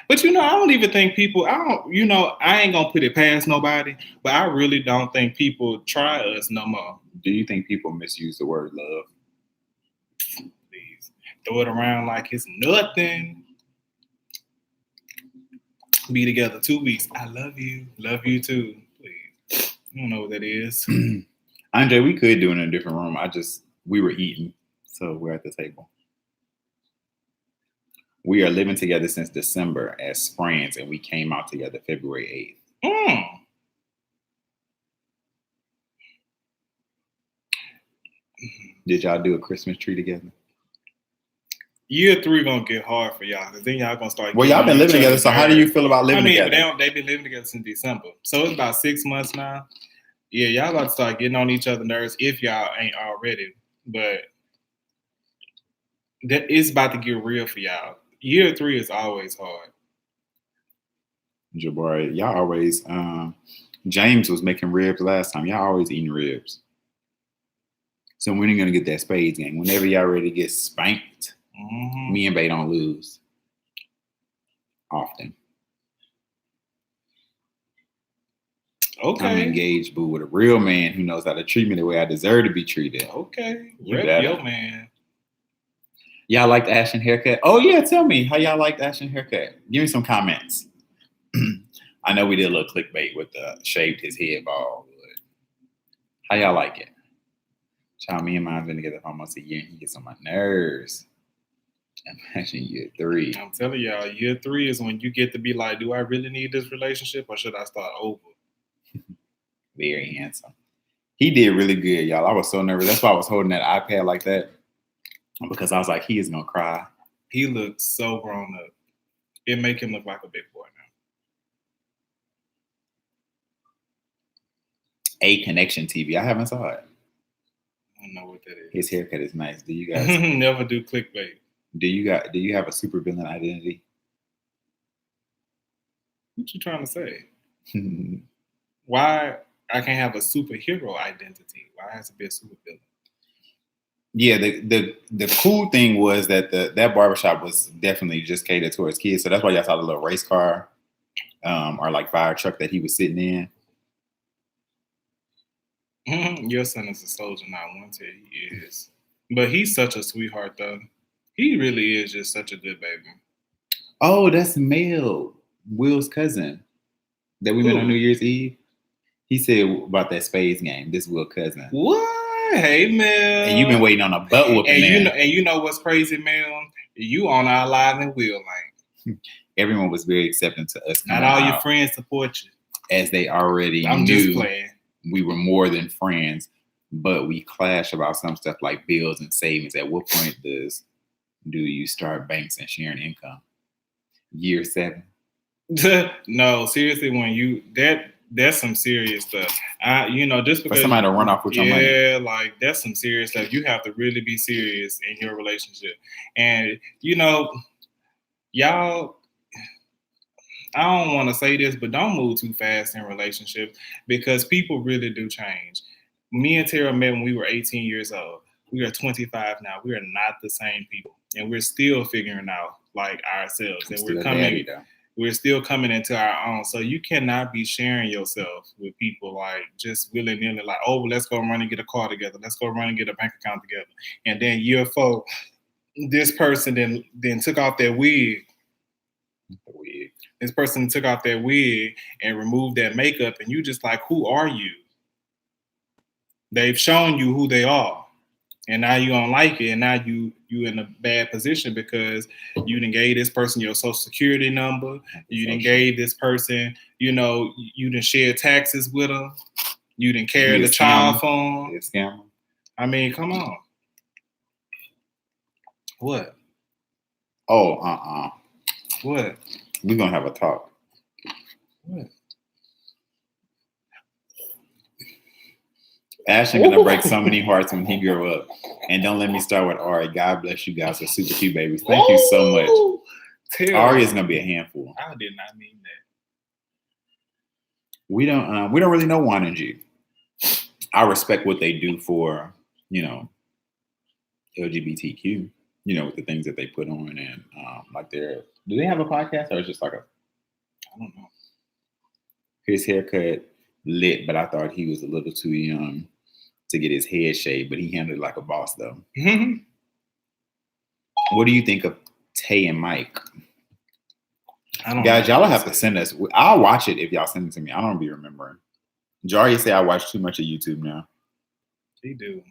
but I don't even think people. I ain't gonna put it past nobody, but I really don't think people try us no more. Do you think people misuse the word love? Please, throw it around like it's nothing. Be together 2 weeks. I love you. Love you too. Please. I don't know what that is. Andre, we could do it in a different room. We were eating, so we're at the table. We are living together since December as friends, and we came out together February 8th. Did y'all do a Christmas tree together? Year 3 gonna get hard for y'all, because then y'all gonna start. Well, y'all been living together, so how do you feel about living together? They've been living together since December, so it's about 6 months now. Yeah, y'all about to start getting on each other's nerves if y'all ain't already. But that it's about to get real for y'all. Year 3 is always hard. Jabari, y'all always. James was making ribs last time. Y'all always eating ribs. So when are you gonna get that spades game? Whenever y'all ready to get spanked. Me and Bay don't lose often. Okay. I'm engaged, boo, with a real man who knows how to treat me the way I deserve to be treated. Okay. Rep your man. Y'all like the Ashton haircut? Oh, yeah. Tell me how y'all like the Ashton haircut. Give me some comments. I know we did a little clickbait with the shaved his head bald. How y'all like it? Child, me and mine's been together for almost a year and he gets on my nerves. Imagine year 3. I'm telling y'all, year 3 is when you get to be like, do I really need this relationship or should I start over? Very handsome. He did really good, y'all. I was so nervous. That's why I was holding that iPad like that. Because I was like, he is going to cry. He looks so grown up. It make him look like a big boy now. A Connection TV. I haven't saw it. I don't know what that is. His haircut is nice. Do you guys never do clickbait? Do you have a supervillain identity? What you trying to say? Why I can't have a superhero identity? Why has it be a supervillain? Yeah, the cool thing was that that barbershop was definitely just catered towards kids. So that's why y'all saw the little race car or like fire truck that he was sitting in. Your son is a soldier, not wanted. He is. But he's such a sweetheart, though. He really is just such a good baby. Oh, that's Mel, Will's cousin that we met on New Year's Eve. He said about that spades game. This Will's cousin. What? Hey, Mel. And you've been waiting on a butt whooping. And you know what's crazy, Mel? You on our live and Will lane. Everyone was very accepting to us. Not all your friends support you. As they already I'm knew. Just playing. We were more than friends, but we clash about some stuff like bills and savings. At what point do you start banks and sharing income? Year 7? No, seriously, when that's some serious stuff. Just because for somebody to run off with your money. Yeah, like that's some serious stuff. You have to really be serious in your relationship. And y'all, I don't want to say this, but don't move too fast in relationships because people really do change. Me and Terrell met when we were 18 years old. We are 25 now. We are not the same people. And we're still figuring out like ourselves. And we're still coming into our own. So you cannot be sharing yourself with people like just willy-nilly, like, oh, let's go run and get a car together. Let's go run and get a bank account together. And then year 4, this person then took off their wig. This person took off their wig and removed their makeup, and you just like, who are you? They've shown you who they are, and now you don't like it, and now you in a bad position because you done gave this person your social security number, you done gave this person, you done shared taxes with them, you done carry the child phone. I mean, come on. What? Oh, What? We're going to have a talk. What? Ashton going to break so many hearts when he grew up. And don't let me start with Ari. God bless you guys. Are super cute babies. Thank you so much. Ari is going to be a handful. I did not mean that. We don't really know Juan and G. I respect what they do for, LGBTQ, with the things that they put on and like do they have a podcast or it's just like I don't know. His haircut lit, but I thought he was a little too young to get his head shaved, but he handled it like a boss though. What do you think of Tay and Mike? I don't Guys, know. y'all have to send us. I'll watch it if y'all send it to me. I don't be remembering. Jarius say I watch too much of YouTube now. He do.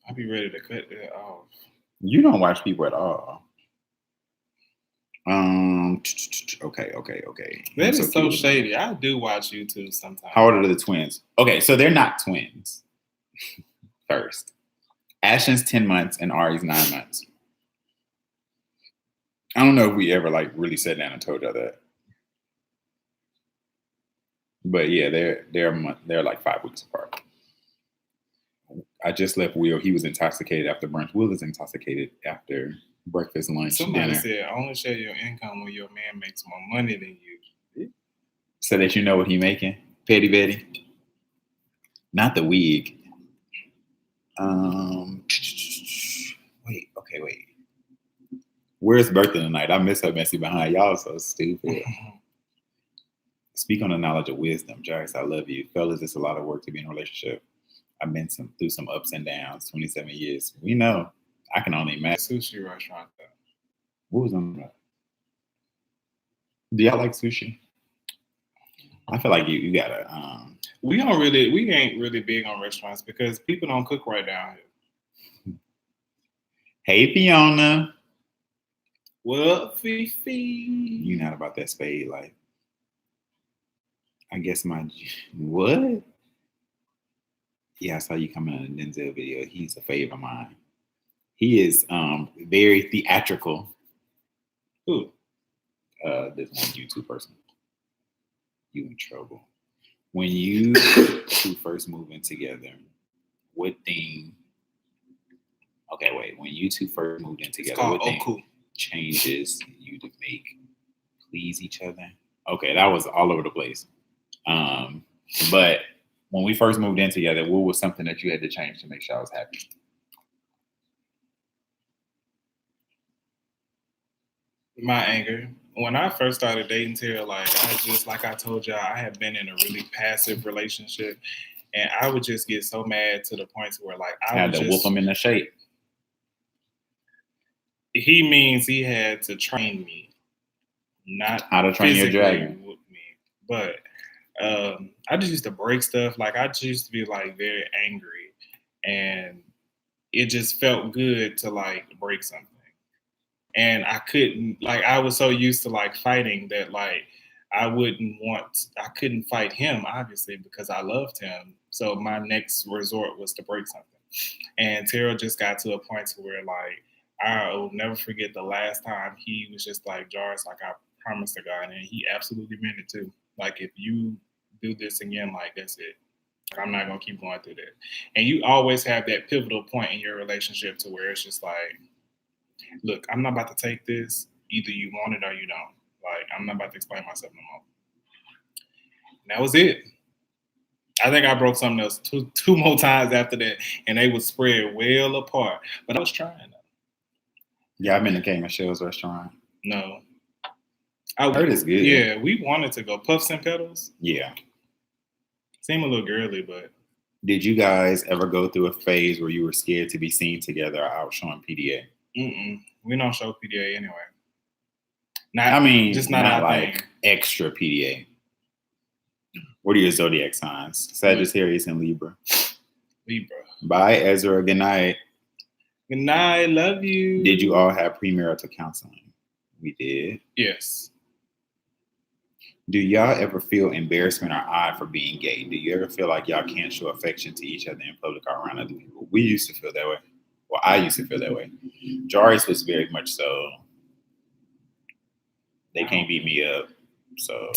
I be ready to cut that off. You don't watch people at all. Okay. That is so shady. I do watch YouTube sometimes. How old are the twins? Okay, so they're not twins. First, Ashton's 10 months and Ari's 9 months. I don't know if we ever like really sat down and told y'all that. But yeah, they're like 5 weeks apart. I just left Will. He was intoxicated after brunch. Will is intoxicated after breakfast, lunch, Somebody dinner. said only share your income when your man makes more money than you. So that you know what he making. Petty Betty. Not the wig. Wait. Where's Bertha tonight? I miss her messy behind. Y'all so stupid. Speak on the knowledge of wisdom. Jarius, I love you. Fellas, it's a lot of work to be in a relationship. I've been through some ups and downs, 27 years. We know. I can only imagine. Sushi restaurant though. What was on that? Do y'all like sushi? I feel like you gotta. We ain't really big on restaurants because people don't cook right down here. Hey Fiona. Well, Fifi. You not about that spade life. I guess what? Yeah, I saw you coming on a Denzel video. He's a fave of mine. He is very theatrical. Who? This one YouTube person. You in trouble. When you two first move in together, what thing? Okay, wait. When you two first moved in together, what thing changes you to make please each other? Okay, that was all over the place. But when we first moved in together, what was something that you had to change to make sure I was happy? My anger. When I first started dating Terrell, like I told y'all, I had been in a really passive relationship, and I would just get so mad to the point where like I had to whoop him in the shape. He means he had to train me, not how to train your dragon. Whoop me, but I just used to break stuff. Like I just used to be like very angry, and it just felt good to like break something. And I couldn't, like, I was so used to like fighting that like I couldn't fight him obviously because I loved him. So my next resort was to break something. And Terrell just got to a point to where like I will never forget the last time he was just like, Jarius, like I promised to God, and he absolutely meant it too. Like if you do this again, like that's it. Like, I'm not gonna keep going through that. And you always have that pivotal point in your relationship to where it's just like, look, I'm not about to take this. Either you want it or you don't. Like, I'm not about to explain myself no more. And that was it. I think I broke something else two more times after that, and they would spread well apart. But I was trying. Yeah, I've been to King Michelle's restaurant. No. I heard it's good. Yeah, we wanted to go. Puffs and Petals? Yeah. Seemed a little girly, but. Did you guys ever go through a phase where you were scared to be seen together or out showing PDA? We don't show PDA anyway. Just not like thing. Extra PDA. What are your zodiac signs? Sagittarius and Libra. Libra. Bye, Ezra. Good night. Good night. Love you. Did you all have premarital counseling? We did. Yes. Do y'all ever feel embarrassment or odd for being gay? Do you ever feel like y'all can't show affection to each other in public or around other people? We used to feel that way. Well, I used to feel that way. Jarius was very much so. They can't beat me up. So,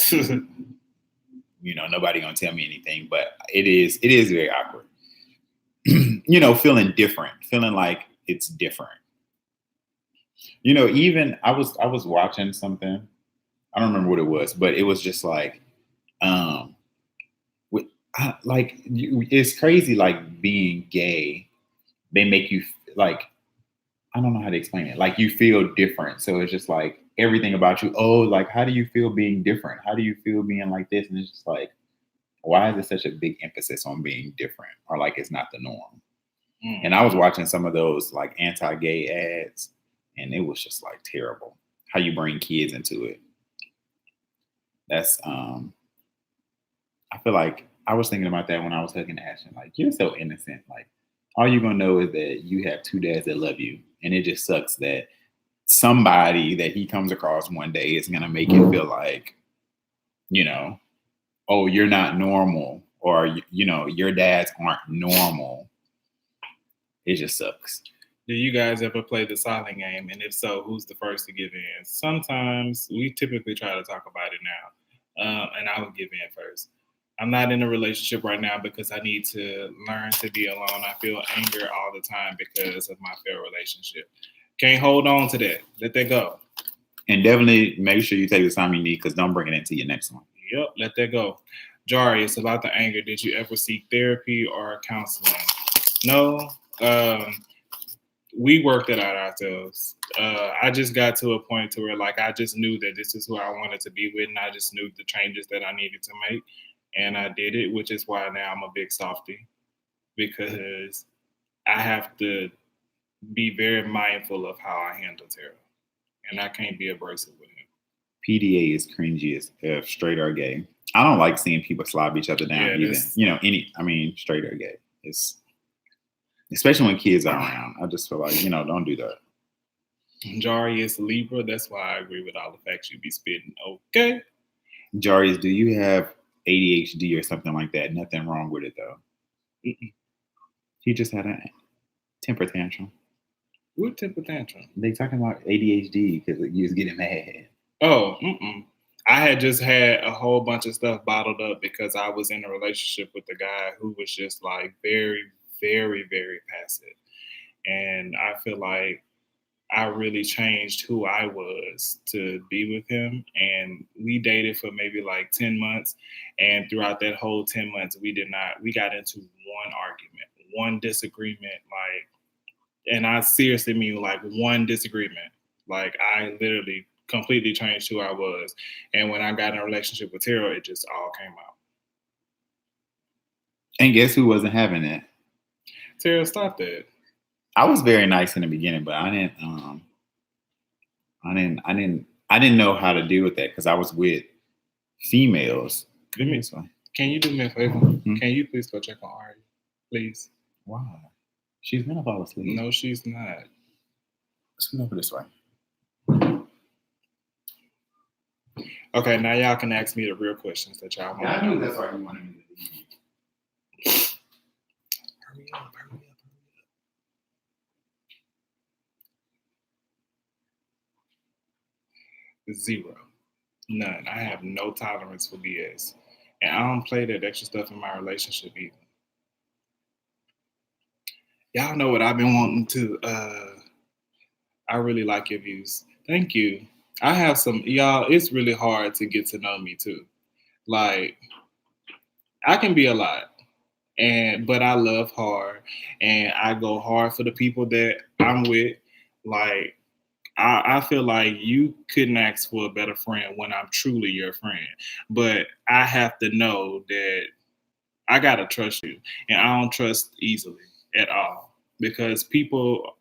nobody gonna tell me anything. But it is very awkward. Feeling different. Feeling like it's different. Even I was watching something. I don't remember what it was, but it was just like, it's crazy. Like being gay, they make you like, I don't know how to explain it. Like you feel different. So it's just like everything about you. Oh, like how do you feel being different? How do you feel being like this? And it's just like, why is there such a big emphasis on being different, or like it's not the norm? And I was watching some of those like anti-gay ads, and it was just like terrible. How you bring kids into it. That's I feel like I was thinking about that when I was hugging Ashton. Like, you're so innocent. Like, all you're gonna know is that you have two dads that love you, and it just sucks that somebody that he comes across one day is gonna make it feel like, oh, you're not normal, or your dads aren't normal. It just sucks. Do you guys ever play the silent game? And if so, who's the first to give in? Sometimes we typically try to talk about it now, and I would give in first. I'm not in a relationship right now because I need to learn to be alone. I feel anger all the time because of my failed relationship. Can't hold on to that. Let that go. And definitely make sure you take the time you need, because don't bring it into your next one. Yep, let that go. Jarius, about the anger, did you ever seek therapy or counseling? No. We worked it out ourselves. I just got to a point to where, like, I just knew that this is who I wanted to be with, and I just knew the changes that I needed to make, and I did it, which is why now I'm a big softie, because I have to be very mindful of how I handle Terrell, and I can't be abrasive with him. PDA is cringy as if straight or gay. I don't like seeing people slob each other down either. Straight or gay. It's especially when kids are around. I just feel like, don't do that. Jarius Libra, that's why I agree with all the facts you be spitting. Okay. Jarius, do you have ADHD or something like that? Nothing wrong with it, though. Mm-mm. He just had a temper tantrum. What temper tantrum? They talking about ADHD because you was getting mad. Oh, I had just had a whole bunch of stuff bottled up because I was in a relationship with a guy who was just like very, very, very passive. And I feel like I really changed who I was to be with him. And we dated for maybe like 10 months. And throughout that whole 10 months, we got into one argument, one disagreement. And I seriously mean like one disagreement. Like, I literally completely changed who I was. And when I got in a relationship with Terrell, it just all came out. And guess who wasn't having it? Terrell, stop that. I was very nice in the beginning, but I didn't know how to deal with that because I was with females. Can you do me a favor? Mm-hmm. Can you please go check on Ari, please? Why? She's gonna fall asleep. No, she's not. Let's go over this way. Okay, now y'all can ask me the real questions that y'all want. Yeah, I knew that's why you wanted me to leave. Hurry up. 0. None. I have no tolerance for BS. And I don't play that extra stuff in my relationship either. Y'all know what I've been wanting to. I really like your views. Thank you. I have some, y'all, it's really hard to get to know me too. Like, I can be a lot, but I love hard, and I go hard for the people that I'm with. Like, I feel like you couldn't ask for a better friend when I'm truly your friend. But I have to know that I got to trust you. And I don't trust easily at all. Because people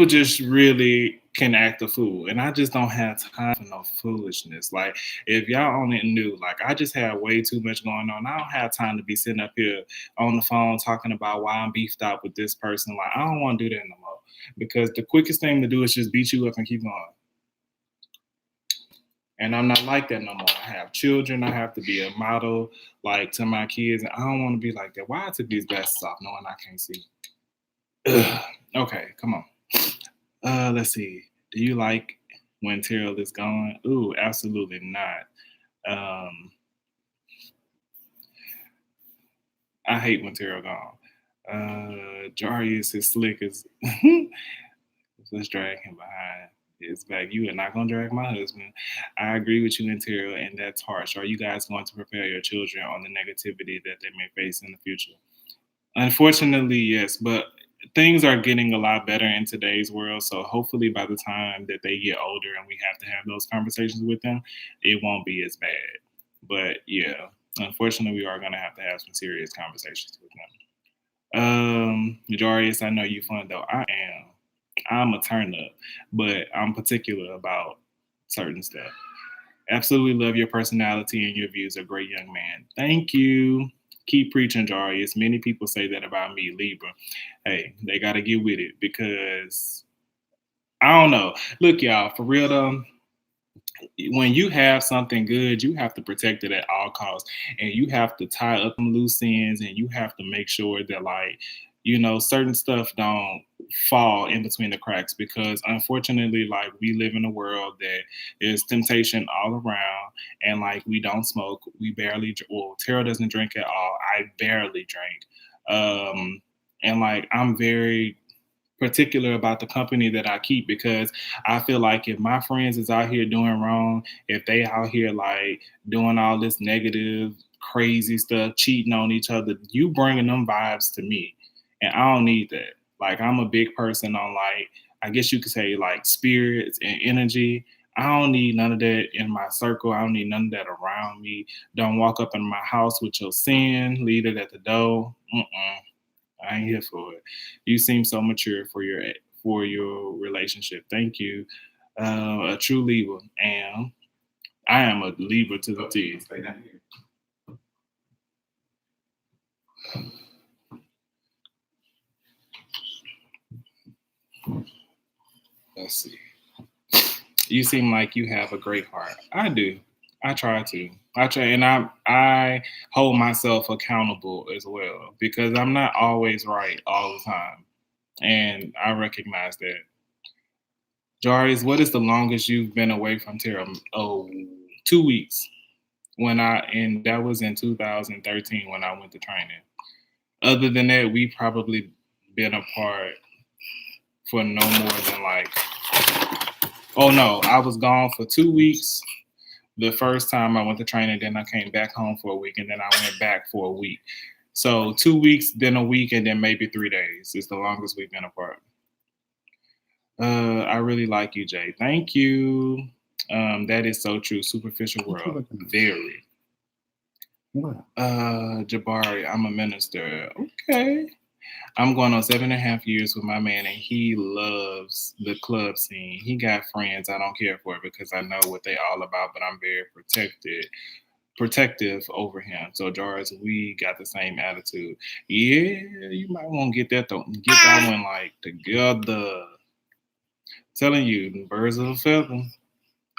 just really can act a fool. And I just don't have time for no foolishness. Like, if y'all only knew, like, I just have way too much going on. I don't have time to be sitting up here on the phone talking about why I'm beefed out with this person. Like, I don't want to do that no more. Because the quickest thing to do is just beat you up and keep going. And I'm not like that no more. I have children. I have to be a model, like, to my kids. And I don't want to be like that. Why I took these glasses off knowing I can't see? Ugh. Okay, come on. Let's see. Do you like when Terrell is gone? Ooh, absolutely not. I hate when Terrell gone. Jarius is slick as let's drag him behind his back. You are not gonna drag my husband. I agree with you and Terrell, and that's harsh. Are you guys going to prepare your children on the negativity that they may face in the future? Unfortunately, yes, but things are getting a lot better in today's world. So hopefully by the time that they get older and we have to have those conversations with them, it won't be as bad. But yeah, unfortunately, we are going to have some serious conversations with them. Jarius, I know you fun though. I am. I'm a turn up, but I'm particular about certain stuff. Absolutely love your personality and your views. A great young man. Thank you. Keep preaching, Jarius. Many people say that about me, Libra. Hey, they got to get with it because I don't know. Look, y'all, for real though, when you have something good, you have to protect it at all costs, and you have to tie up some loose ends, and you have to make sure that, like, certain stuff don't fall in between the cracks, because unfortunately, like, we live in a world that there's temptation all around, and like, we don't smoke, we barely, well, Terrell doesn't drink at all, I barely drink, and like, I'm very particular about the company that I keep, because I feel like if my friends is out here doing wrong, if they out here like doing all this negative, crazy stuff, cheating on each other, you bringing them vibes to me, and I don't need that. Like, I'm a big person on, like, I guess you could say, like, spirits and energy. I don't need none of that in my circle. I don't need none of that around me. Don't walk up in my house with your sin. Leave it at the door. I ain't here for it. You seem so mature for your relationship. Thank you. A true Libra, and I am a Libra to the T. Let's see. You seem like you have a great heart. I do. I try to. And I hold myself accountable as well, because I'm not always right all the time. And I recognize that. Jarius, what is the longest you've been away from Terrell? Oh, 2 weeks. And that was in 2013 when I went to training. Other than that, we probably been apart for no more than I was gone for 2 weeks. The first time I went to training, then I came back home for a week, and then I went back for a week. So 2 weeks, then a week, and then maybe 3 days is the longest we've been apart. I really like you, Jay. Thank you. That is so true. Superficial world. Very. What? Jabari, I'm a minister. Okay. I'm going on 7.5 years with my man, and he loves the club scene. He got friends I don't care for because I know what they all about, but I'm very protective over him. So, Jars, we got the same attitude. Yeah, you might want to get that one like together. Telling you, birds of a feather.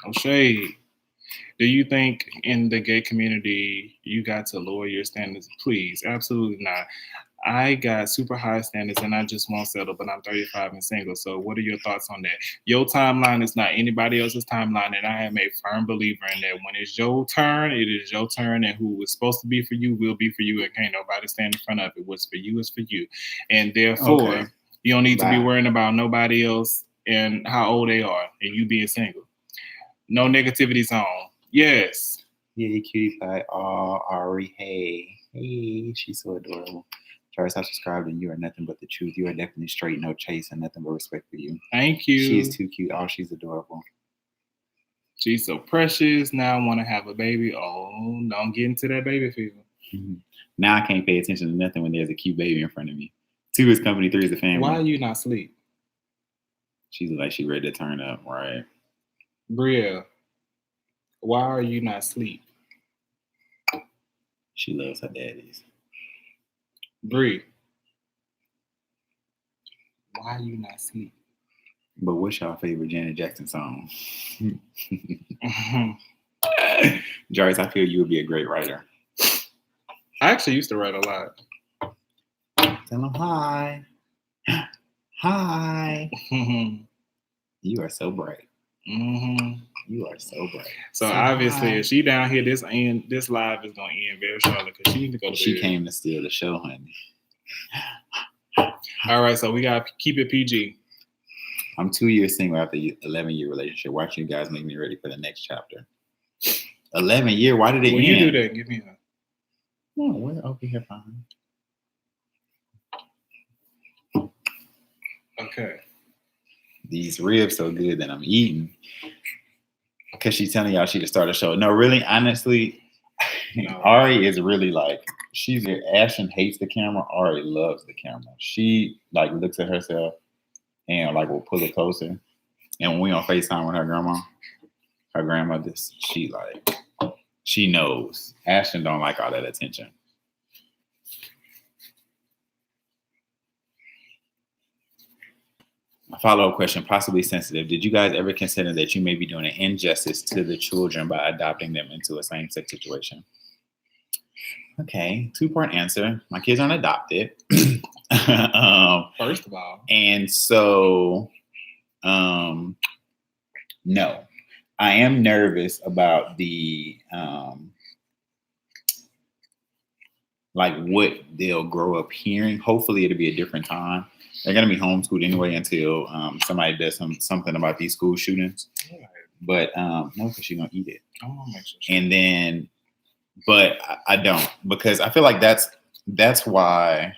No shade. Do you think in the gay community you got to lower your standards? Please, absolutely not. I got super high standards and I just won't settle, but I'm 35 and single. So what are your thoughts on that? Your timeline is not anybody else's timeline, and I am a firm believer in that. When it's your turn, it is your turn, and who was supposed to be for you will be for you, and can't nobody stand in front of it. What's for you is for you. And therefore, you don't need to be worrying about nobody else and how old they are and you being single. No negativity zone. Yes. Yeah, cutie pie. Oh, Ari, hey, she's so adorable. Charles, I subscribed, and you are nothing but the truth. You are definitely straight, no chase, and nothing but respect for you. Thank you. She is too cute. Oh, she's adorable. She's so precious. Now I want to have a baby. Oh, don't get into that baby fever. Mm-hmm. Now I can't pay attention to nothing when there's a cute baby in front of me. 2 is company, 3 is the family. Why are you not asleep? She's like she ready to turn up, right? Bria, why are you not asleep? She loves her daddies. Bree, why are you not asleep? But what's your favorite Janet Jackson song? Jarvis, I feel you would be a great writer. I actually used to write a lot. Tell them hi. Hi. You are so bright. Mm-hmm. You are so bright. So obviously, if she down here, this live is gonna end very shortly because she needs to go to bed. She came to steal the show, honey. All right, so we gotta keep it PG. I'm 2 years single after an 11-year relationship. Why don't you guys make me ready for the next chapter? 11 year? Why did it end? You do that, give me a. No, we're over here fine. Okay. These ribs so good that I'm eating. Because she's telling y'all she to start a show. No, really, honestly, no. Ari is really like, she's here. Ashton hates the camera. Ari loves the camera. She like looks at herself and like we'll pull it closer. And when we on FaceTime with her grandmother, she knows. Ashton don't like all that attention. A follow-up question, possibly sensitive. Did you guys ever consider that you may be doing an injustice to the children by adopting them into a same-sex situation? Okay, two-part answer. My kids aren't adopted. First of all. And so, no. I am nervous about the, like what they'll grow up hearing. Hopefully it'll be a different time. They're going to be homeschooled anyway until somebody does something about these school shootings. Yeah. But no, because she's going to eat it. And then, but I don't, because I feel like that's why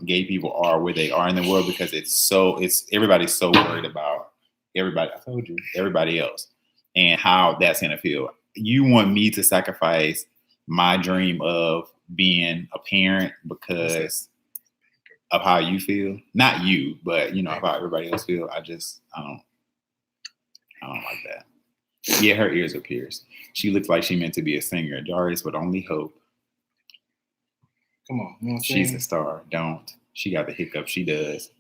gay people are where they are in the world, because everybody's so worried about everybody else and how that's going to feel. You want me to sacrifice my dream of being a parent because of how you feel? Not you, but you know, how everybody else feel. I don't like that. Yeah, her ears are pierced. She looks like she meant to be a singer. Jarius would only hope. Come on. She's a star. Don't. She got the hiccup. She does.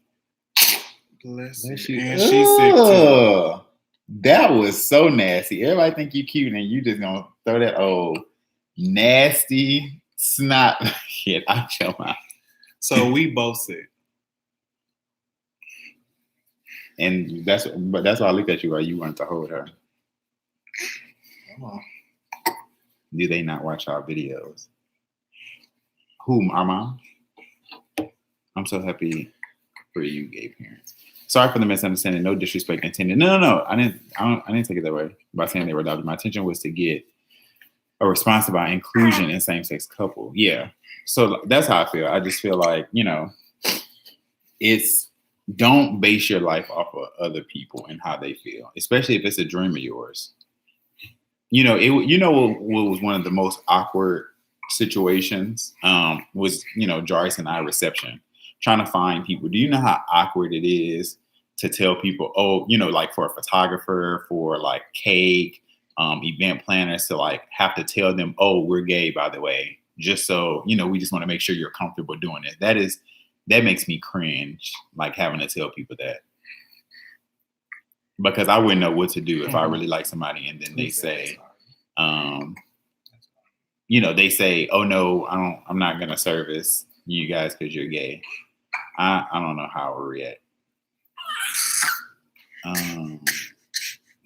Bless you. And she's sick too. That was so nasty. Everybody think you cute and you just gonna throw that old nasty snot shit out your mouth. So we both sick. And that's why I looked at you while you wanted to hold her. Come on. Do they not watch our videos? Whom? Our mom? I'm so happy for you, gay parents. Sorry for the misunderstanding. No disrespect intended. No. I didn't take it that way by saying they were adopted. My intention was to get a response about inclusion in same-sex couple. Yeah. So that's how I feel. I just feel like, you know, don't base your life off of other people and how they feel, especially if it's a dream of yours. You know, what was one of the most awkward situations was, you know, Jarius and I reception, trying to find people. Do you know how awkward it is to tell people, oh, you know, like for a photographer, for like cake, event planners to like have to tell them, oh, we're gay, by the way, just so, you know, we just want to make sure you're comfortable doing it. That makes me cringe, like having to tell people that. Because I wouldn't know what to do if I really like somebody and then they say, you know, they say, oh no, I'm not going to service you guys because you're gay. I don't know how I would react.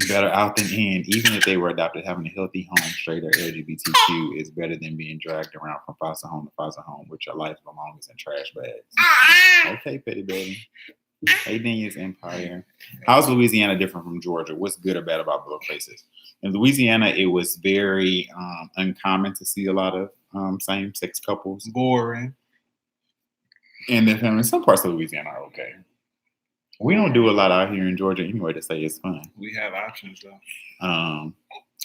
Better out than in. Even if they were adopted, having a healthy home, straight or LGBTQ, is better than being dragged around from foster home to foster home with your life belongings in trash bags. Okay, petty baby. Hey, Daniel's Empire. How's Louisiana different from Georgia? What's good or bad about both places? In Louisiana, it was very uncommon to see a lot of same-sex couples. Boring. And their families. Some parts of Louisiana are okay. We don't do a lot out here in Georgia anyway to say it's fun. We have options though. And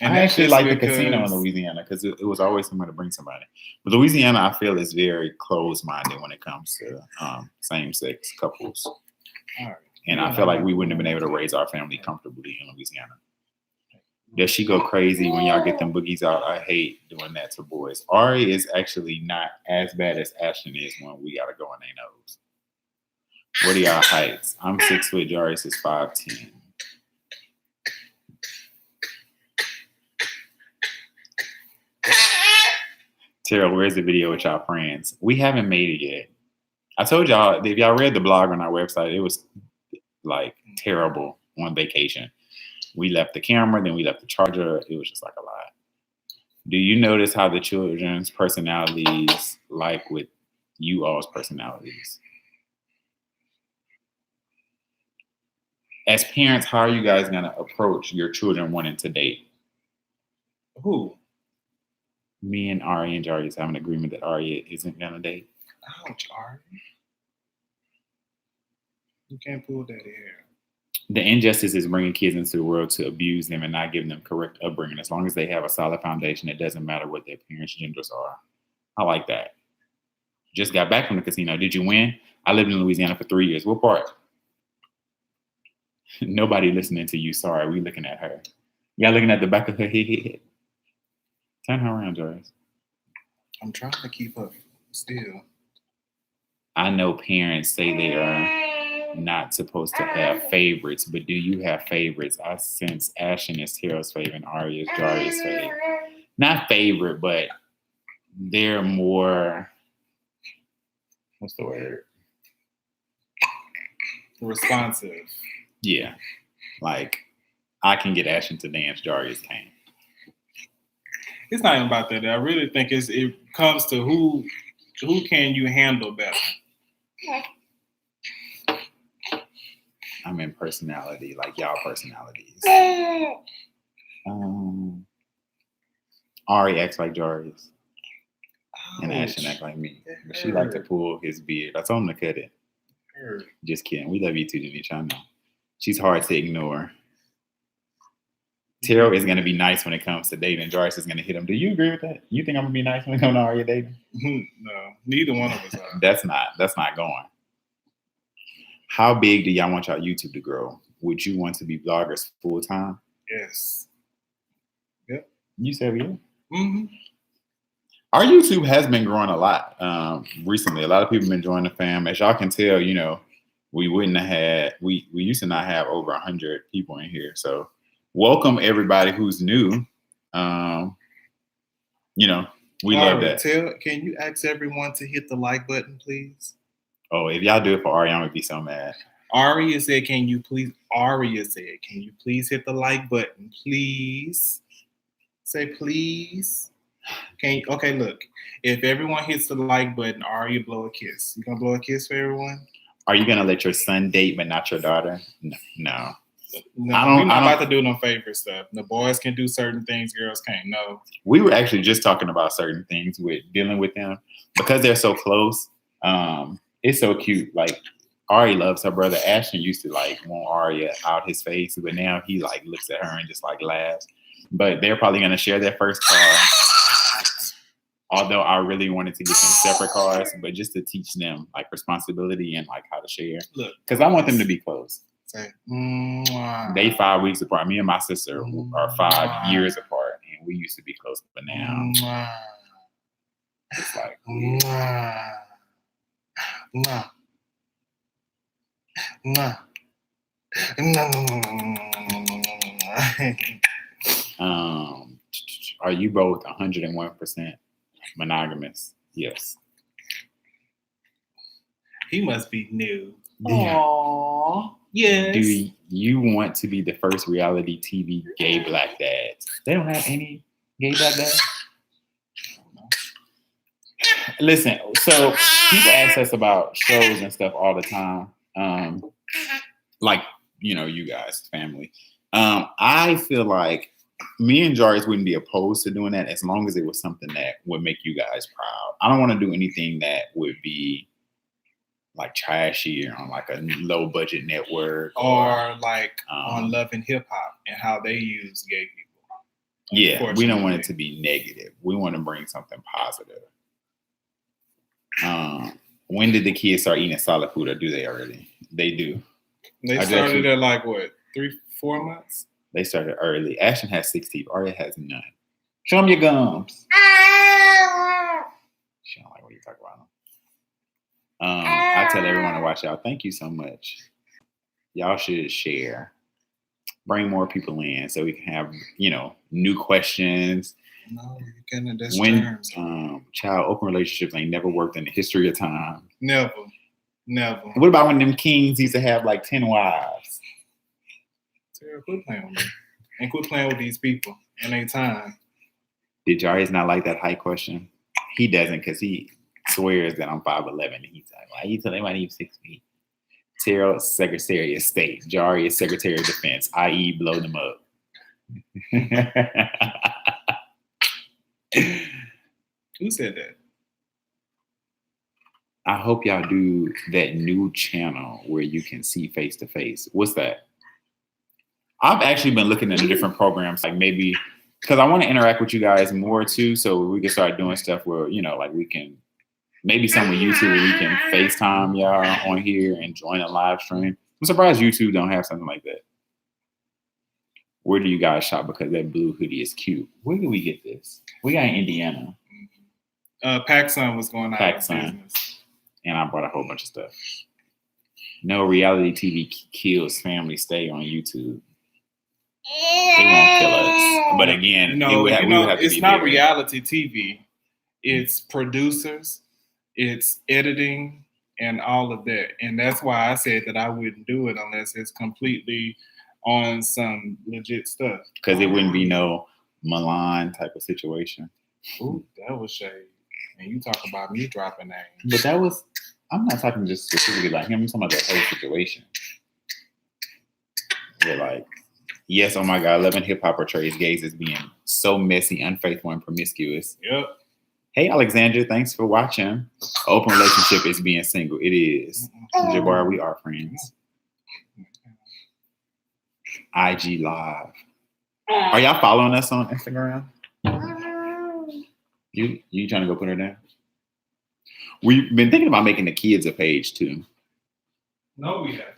I actually like the casino in Louisiana because it was always somewhere to bring somebody. But Louisiana, I feel, is very closed-minded when it comes to same-sex couples. All right. And I feel like we wouldn't have been able to raise our family comfortably in Louisiana. Does she go crazy when y'all get them boogies out? I hate doing that to boys. Ari is actually not as bad as Ashton is when we gotta go in their nose. What are y'all heights? I'm 6 foot. Jarius is 5'10". Terrell, where's the video with y'all friends? We haven't made it yet. I told y'all, if y'all read the blog on our website, it was like terrible on vacation. We left the camera, then we left the charger. It was just like a lot. Do you notice how the children's personalities like with you all's personalities? As parents, how are you guys going to approach your children wanting to date? Who? Me and Ari and Jarius have an agreement that Ari isn't going to date. Ouch, Ari. You can't pull that hair. The injustice is bringing kids into the world to abuse them and not giving them correct upbringing. As long as they have a solid foundation, it doesn't matter what their parents' genders are. I like that. Just got back from the casino. Did you win? I lived in Louisiana for 3 years. What part? Nobody listening to you. Sorry, we looking at her. Y'all looking at the back of her head. Turn her around, Jarius. I'm trying to keep up still. I know parents say they are not supposed to have favorites, but do you have favorites? I sense Ashton is Terrell's favorite and Aria is Jarius' favorite. Not favorite, but they're more, what's the word? Responsive. Yeah. Like, I can get Ashton to dance, Jarius can't. It's not even about that. I really think it comes to who can you handle better. I mean personality, like y'all personalities. Ari acts like Jarius. And Ashton act like me. But she like to pull his beard. I told him to cut it. Just kidding. We love you too, Denise. I know. She's hard to ignore. Terrell is going to be nice when it comes to dating. Jarius is going to hit him. Do you agree with that? You think I'm going to be nice when it comes to Aria dating? No, neither one of us are. That's not going. How big do y'all want y'all YouTube to grow? Would you want to be vloggers full time? Yes. Yep. You said yeah. Mm-hmm. Our YouTube has been growing a lot recently. A lot of people have been joining the fam. As y'all can tell, you know, we used to not have over 100 people in here. So welcome everybody who's new. You know, we love that. Can you ask everyone to hit the like button, please? Oh, if y'all do it for Ari, I'm gonna be so mad. Aria said, can you please hit the like button, please? Say please. Okay, look. If everyone hits the like button, Aria blow a kiss. You gonna blow a kiss for everyone? Are you gonna let your son date but not your daughter? No. We're not about to do no favorite stuff. The boys can do certain things, girls can't. No. We were actually just talking about certain things with dealing with them because they're so close. It's so cute. Like Ari loves her brother. Ashton used to like want Aria out his face, but now he like looks at her and just like laughs. But they're probably gonna share their first car. Although I really wanted to get them separate cars, but just to teach them like responsibility and like how to share. Look, because I want them to be close. Say, they 5 weeks apart. Me and my sister are 5 years apart, and we used to be close, but now it's like are you both 101% monogamous? Yes. He must be new. Aww. Yes. Do you want to be the first reality TV gay black dads? They don't have any gay black dads. Listen, so people ask us about shows and stuff all the time. Like, you know, you guys, family. I feel like me and Jarius wouldn't be opposed to doing that as long as it was something that would make you guys proud. I don't want to do anything that would be like trashy or on like a low budget network or like on Love and Hip Hop and how they use gay people. Yeah, we don't want it to be negative. We want to bring something positive. When did the kids start eating solid food, or do they already? They do. They started at like what, 3-4 months? They started early. Ashton has 6 teeth. Aria has none. Show them your gums. She don't like what you talk about them. I tell everyone to watch out. Thank you so much. Y'all should share. Bring more people in so we can have, you know, new questions. No, you can't. That's when terms. Child, open relationships ain't never worked in the history of time. Never. What about when them kings used to have like 10 wives? Sarah, quit playing with me. And quit playing with these people in their time. Did Jarius not like that height question? He doesn't, because he swears that I'm 5'11", and he's like, why you telling anybody you're 6 feet? Terrell, Secretary of State. Jarius, Secretary of Defense, i.e. blow them up. Who said that? I hope y'all do that new channel where you can see face to face. What's that? I've actually been looking at different programs, like maybe because I want to interact with you guys more too, so we can start doing stuff where, you know, like we can maybe some with YouTube where we can FaceTime y'all on here and join a live stream. I'm surprised YouTube don't have something like that. Where do you guys shop? Because that blue hoodie is cute. Where do we get this? We got in Indiana. PacSun was going out of business. And I bought a whole bunch of stuff. No, reality TV kills family. Stay on YouTube. They won't kill us. But again, it's not reality TV. It's producers, it's editing, and all of that. And that's why I said that I wouldn't do it unless it's completely on some legit stuff. Because it wouldn't be no Milan type of situation. Ooh, that was shade. And you talk about me dropping names. But that was, I'm not talking just specifically like him. I'm talking about the whole situation. They're like, yes, oh my God, 11 hip hop portrays gays as being so messy, unfaithful, and promiscuous. Yep. Hey, Alexandra, thanks for watching. Open relationship is being single. It is. Jabbar, we are friends. IG Live. Are y'all following us on Instagram? You trying to go put her down? We've been thinking about making the kids a page too. No, we haven't.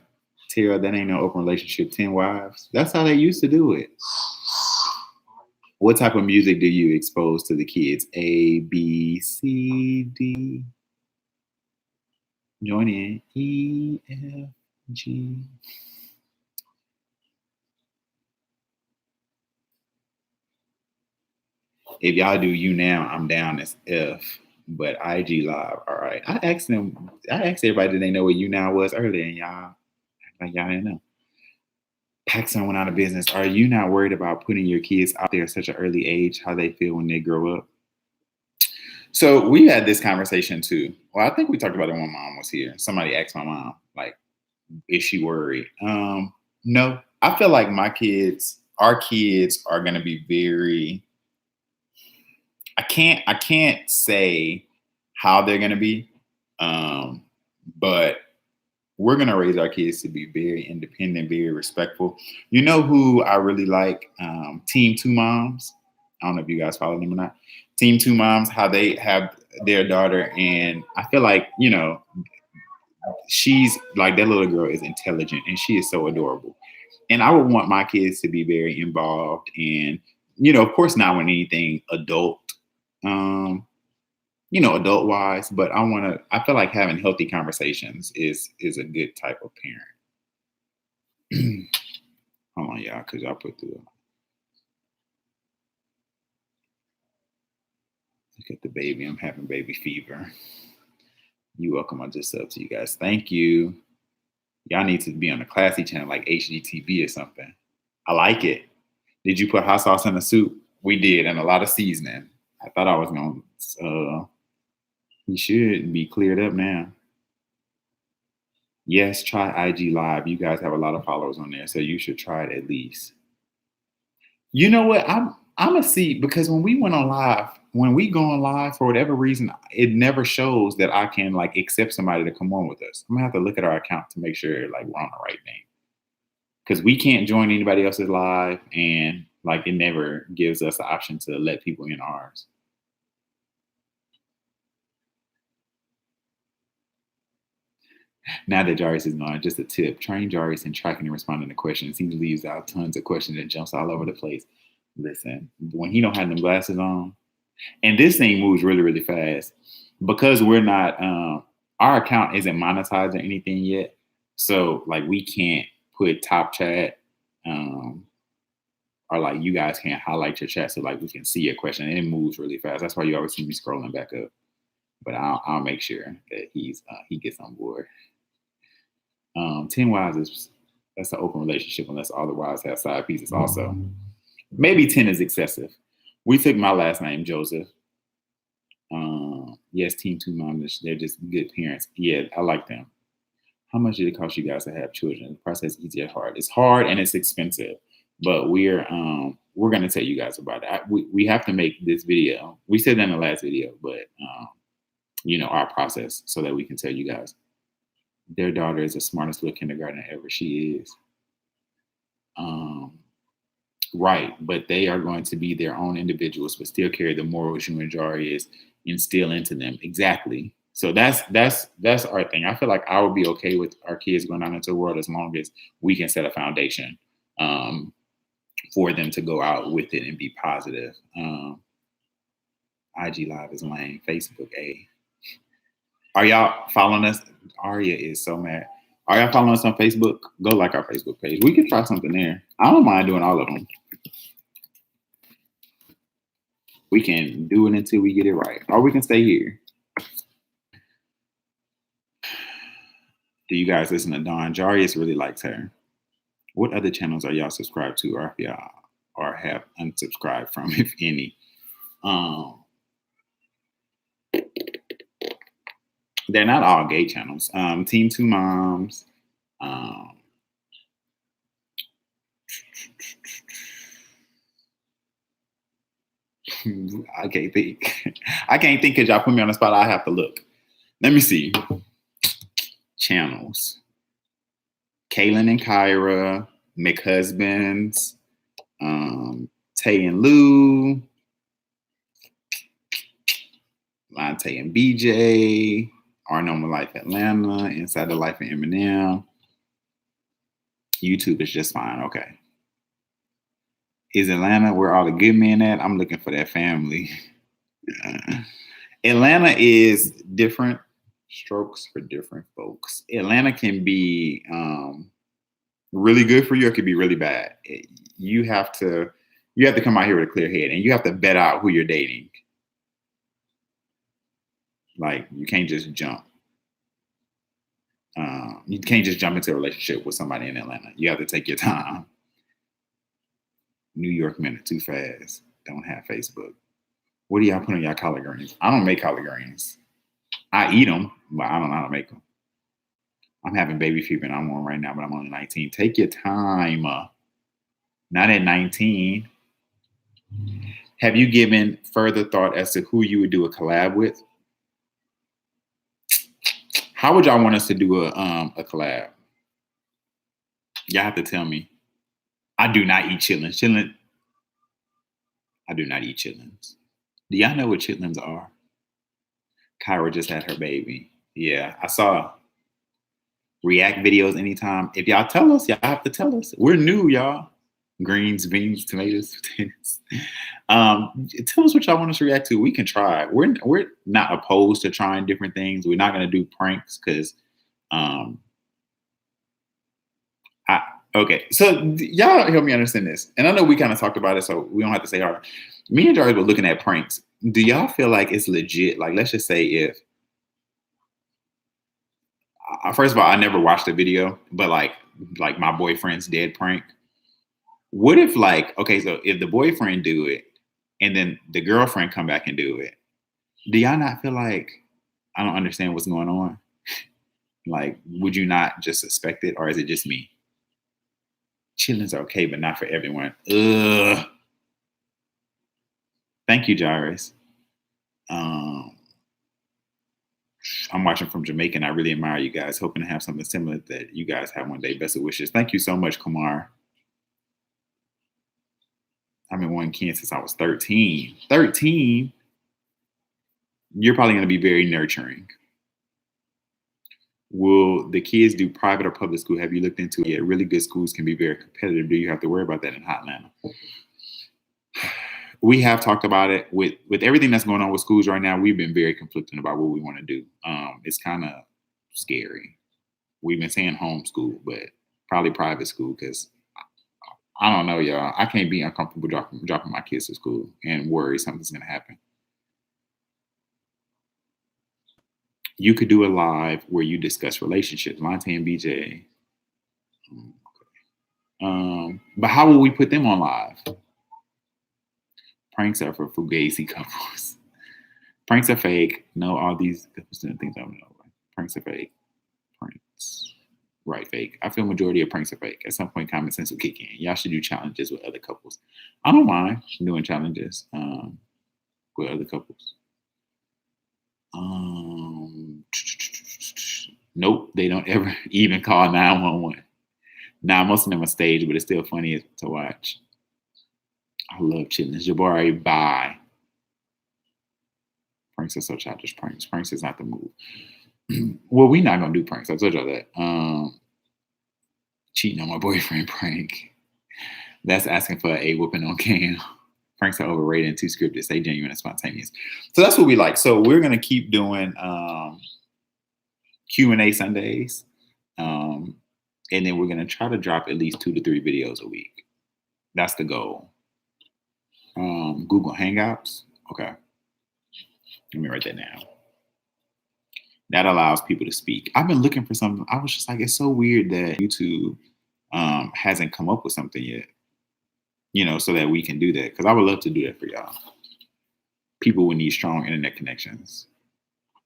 Terrell, that ain't no open relationship. 10 wives. That's how they used to do it. What type of music do you expose to the kids? A, B, C, D. Join in. E, F, G. If y'all do You Now, I'm down as F. But IG Live, all right. I asked everybody, did they know what You Now was earlier? And y'all, like y'all didn't know. PacSun went out of business. Are you not worried about putting your kids out there at such an early age, how they feel when they grow up? So we had this conversation too. Well, I think we talked about it when Mom was here. Somebody asked my mom, like, is she worried? No, I feel like our kids are going to be very, I can't say how they're going to be, but we're going to raise our kids to be very independent, very respectful. You know who I really like? Team Two Moms. I don't know if you guys follow them or not. Team Two Moms, how they have their daughter. And I feel like, she's like, that little girl is intelligent and she is so adorable. And I would want my kids to be very involved and, of course not with anything adult, adult wise, but I feel like having healthy conversations is a good type of parent. Hold on, y'all, because y'all put through. Look at the baby. I'm having baby fever. You're welcome. I just sub to you guys. Thank you. Y'all need to be on a classy channel like HGTV or something. I like it. Did you put hot sauce in the soup? We did, and a lot of seasoning. I thought I was going to. You should be cleared up now. Yes, try IG Live. You guys have a lot of followers on there, so you should try it at least. You know what? I'm going to see, because when we go on live, for whatever reason, it never shows that I can accept somebody to come on with us. I'm going to have to look at our account to make sure we're on the right name. Because we can't join anybody else's live, and it never gives us the option to let people in ours. Now that Jarius is gone, just a tip. Train Jarius in tracking and responding to questions. He leaves out tons of questions and jumps all over the place. Listen, when he don't have them glasses on, and this thing moves really, really fast, because we're not, our account isn't monetized or anything yet. So we can't put top chat, or you guys can't highlight your chat so we can see your question. And it moves really fast. That's why you always see me scrolling back up. But I'll make sure that he gets on board. 10 wives that's an open relationship unless all the wives have side pieces also. Maybe 10 is excessive. We took my last name, Joseph. Yes, Team Two Moms, they're just good parents. Yeah, I like them. How much did it cost you guys to have children? The process is easy or hard? It's hard and it's expensive, but we're going to tell you guys about it. We have to make this video. We said that in the last video, but our process so that we can tell you guys. Their daughter is the smartest little kindergartner ever. She is. Right, but they are going to be their own individuals, but still carry the morals you and Jarius instill into them. Exactly. So that's our thing. I feel like I would be okay with our kids going out into the world as long as we can set a foundation for them to go out with it and be positive. IG Live is lame. Facebook, A. Are y'all following us? Aria is so mad. Are y'all following us on Facebook? Go like our Facebook page. We can try something there. I don't mind doing all of them. We can do it until we get it right. Or we can stay here. Do you guys listen to Dawn? Jarius really likes her. What other channels are y'all subscribed to, or if y'all or have unsubscribed from, if any? They're not all gay channels. Team Two Moms. I can't think. I can't think because y'all put me on the spot. I have to look. Let me see. Channels. Kaylin and Kyra, McHusbands, Tay and Lou, Lonte and BJ, Our Normal Life Atlanta, Inside the Life of Eminem. YouTube is just fine. Okay. Is Atlanta where all the good men at? I'm looking for that family. Atlanta is different strokes for different folks. Atlanta can be really good for you, or it could be really bad. You have to come out here with a clear head, and you have to vet out who you're dating. Like, you can't just jump. You can't just jump into a relationship with somebody in Atlanta. You have to take your time. New York men are too fast. Don't have Facebook. What do y'all put on y'all collard greens? I don't make collard greens. I eat them, but I don't know how to make them. I'm having baby fever and I'm on right now, but I'm only 19. Take your time. Not at 19. Have you given further thought as to who you would do a collab with? How would y'all want us to do a collab? Y'all have to tell me. I do not eat chitlins. I do not eat chitlins. Do y'all know what chitlins are? Kyra just had her baby. Yeah, I saw react videos anytime. If y'all tell us, y'all have to tell us. We're new, y'all. Greens, beans, tomatoes, potatoes. Tell us what y'all want us to react to. We can try. We're not opposed to trying different things. We're not going to do pranks because okay. So y'all help me understand this. And I know we kind of talked about it, so we don't have to say hard. Me and Jarvis were looking at pranks. Do y'all feel like it's legit? Like, let's just say if first of all, I never watched the video, but like my boyfriend's dead prank. What if okay, so if the boyfriend do it and then the girlfriend come back and do it, do y'all not feel like I don't understand what's going on? Like, would you not just suspect it, or is it just me? Chitlins are okay, but not for everyone. Ugh. Thank you, Jairus. I'm watching from Jamaica, and I really admire you guys. Hoping to have something similar that you guys have one day. Best of wishes. Thank you so much, Kumar. I've been wanting kids since I was 13. 13? You're probably going to be very nurturing. Will the kids do private or public school? Have you looked into it yet? Really good schools can be very competitive. Do you have to worry about that in Atlanta? We have talked about it with everything that's going on with schools right now. We've been very conflicted about what we want to do. It's kind of scary. We've been saying homeschool, but probably private school because I don't know, y'all. I can't be uncomfortable dropping my kids to school and worry something's going to happen. You could do a live where you discuss relationships, Monte and BJ. But how will we put them on live? Pranks are for fugazi couples. Pranks are fake. No, all these things I don't know. Pranks are fake. Pranks. Right, fake. I feel majority of pranks are fake. At some point, common sense will kick in. Y'all should do challenges with other couples. I don't mind doing challenges with other couples. Nope, they don't ever even call 911. Now, most of them are staged, but it's still funny to watch. I love chitlins. Jabari, bye. Pranks are so childish. Pranks is not the move. Well, we're not gonna do pranks. I told y'all that. Cheating on my boyfriend prank. That's asking for a whooping on cam. Pranks are overrated and too scripted. Stay genuine and spontaneous. So that's what we like. So we're gonna keep doing Q&A Sundays. And then we're gonna try to drop at least 2 to 3 videos a week. That's the goal. Google Hangouts. Okay. Let me write that down. That allows people to speak. I've been looking for something. I was just like, it's so weird that YouTube hasn't come up with something yet, so that we can do that. Because I would love to do that for y'all. People would need strong internet connections.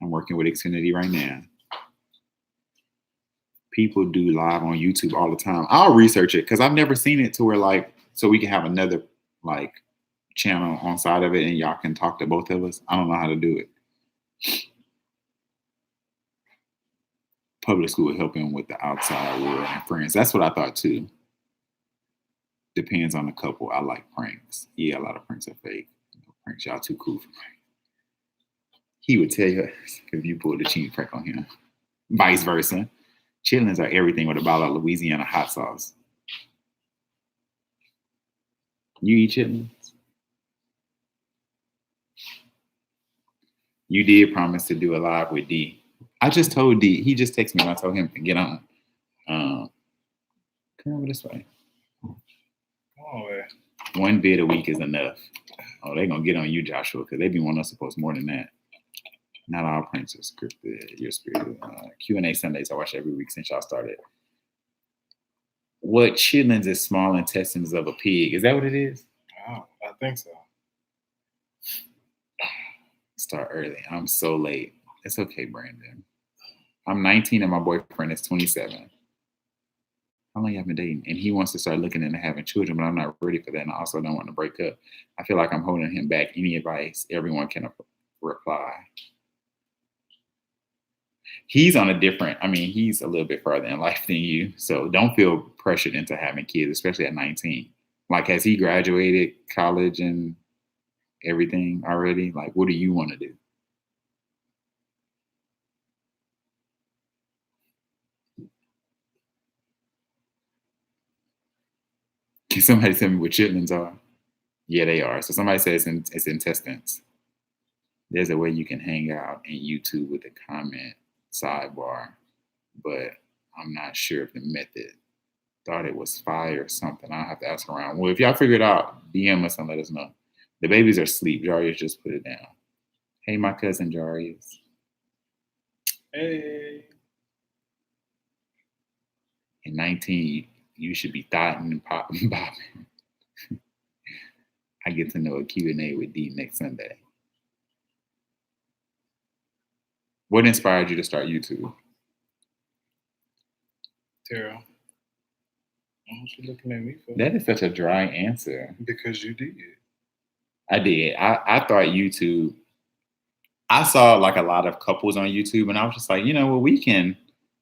I'm working with Xfinity right now. People do live on YouTube all the time. I'll research it because I've never seen it to where so we can have another channel on side of it and y'all can talk to both of us. I don't know how to do it. Public school helping with the outside world and friends. That's what I thought too. Depends on the couple. I like pranks. Yeah, a lot of pranks are fake. Pranks, y'all too cool for pranks. He would tell you if you pulled a cheese prank on him. Vice versa. Chitlins are everything with a bottle of Louisiana hot sauce. You eat chitlins? You did promise to do a live with D. I just told D. He just texted me when I told him to get on. Come over this way. Oh, man. 1 vid a week is enough. Oh, they're going to get on you, Joshua, because they be wanting us to post more than that. Not all pranks are scripted. Your spirit. Q&A Sundays I watch every week since y'all started. What chitlins is small intestines of a pig? Is that what it is? Oh, I think so. Start early. I'm so late. It's okay, Brandon. I'm 19 and my boyfriend is 27. How long y'all been dating? And he wants to start looking into having children, but I'm not ready for that. And I also don't want to break up. I feel like I'm holding him back. Any advice? Everyone can reply. He's on a different, he's a little bit further in life than you. So don't feel pressured into having kids, especially at 19. Has he graduated college and everything already? What do you want to do? Can somebody tell me what chitlins are? Yeah, they are. So somebody says it's intestines. There's a way you can hang out in YouTube with a comment sidebar, but I'm not sure if the method. Thought it was fire or something. I'll have to ask around. Well, if y'all figure it out, DM us and let us know. The babies are asleep. Jarius just put it down. Hey, my cousin Jarius. Hey. In 19, you should be thotting and popping. I get to know a Q&A with D next Sunday. What inspired you to start YouTube? Terrell. What you looking at me for? That is such a dry answer. Because you did. I did. I thought YouTube. I saw a lot of couples on YouTube, and I was just like, we can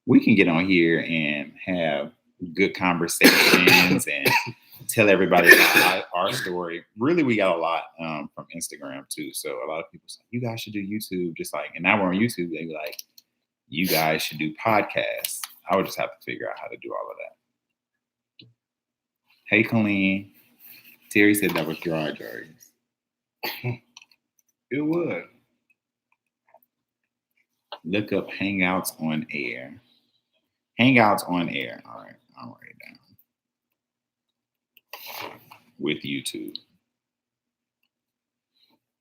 get on here and have good conversations and tell everybody about our story. Really, we got a lot from Instagram too. So a lot of people say, you guys should do YouTube, and now we're on YouTube. They be like, you guys should do podcasts. I would just have to figure out how to do all of that. Hey, Colleen. Terry said that was dry, Jarius. It would. Look up Hangouts on Air. Hangouts on Air. All right, I'll write it down. With YouTube.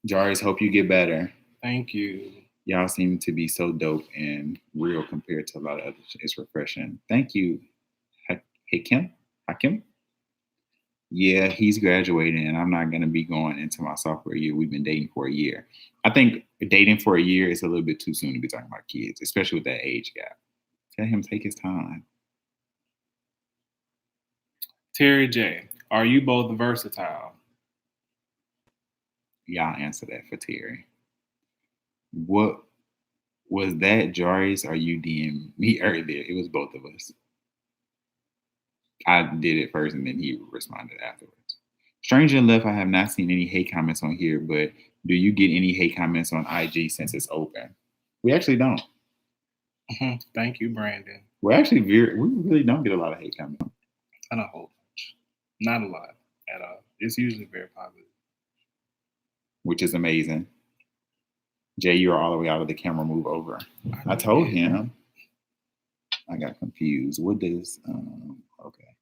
Jarius, hope you get better. Thank you. Y'all seem to be so dope and real compared to a lot of others. It's refreshing. Thank you, Hakim. Yeah, he's graduating, and I'm not going to be going into my sophomore year. We've been dating for a year. I think dating for a year is a little bit too soon to be talking about kids, especially with that age gap. Let him take his time. Terry J, are you both versatile? Y'all answer that for Terry. What was that, Jarius, or you DM me earlier? It was both of us. I did it first and then he responded afterwards. Stranger in left, I have not seen any hate comments on here, but Do you get any hate comments on IG since it's open? We actually don't. Thank you, Brandon. We really don't get a lot of hate comments. Not a whole bunch. Not a lot at all. It's usually very positive. Which is amazing. Jay, you're all the way out of the camera. Move over. I told him. I got confused. What does, okay.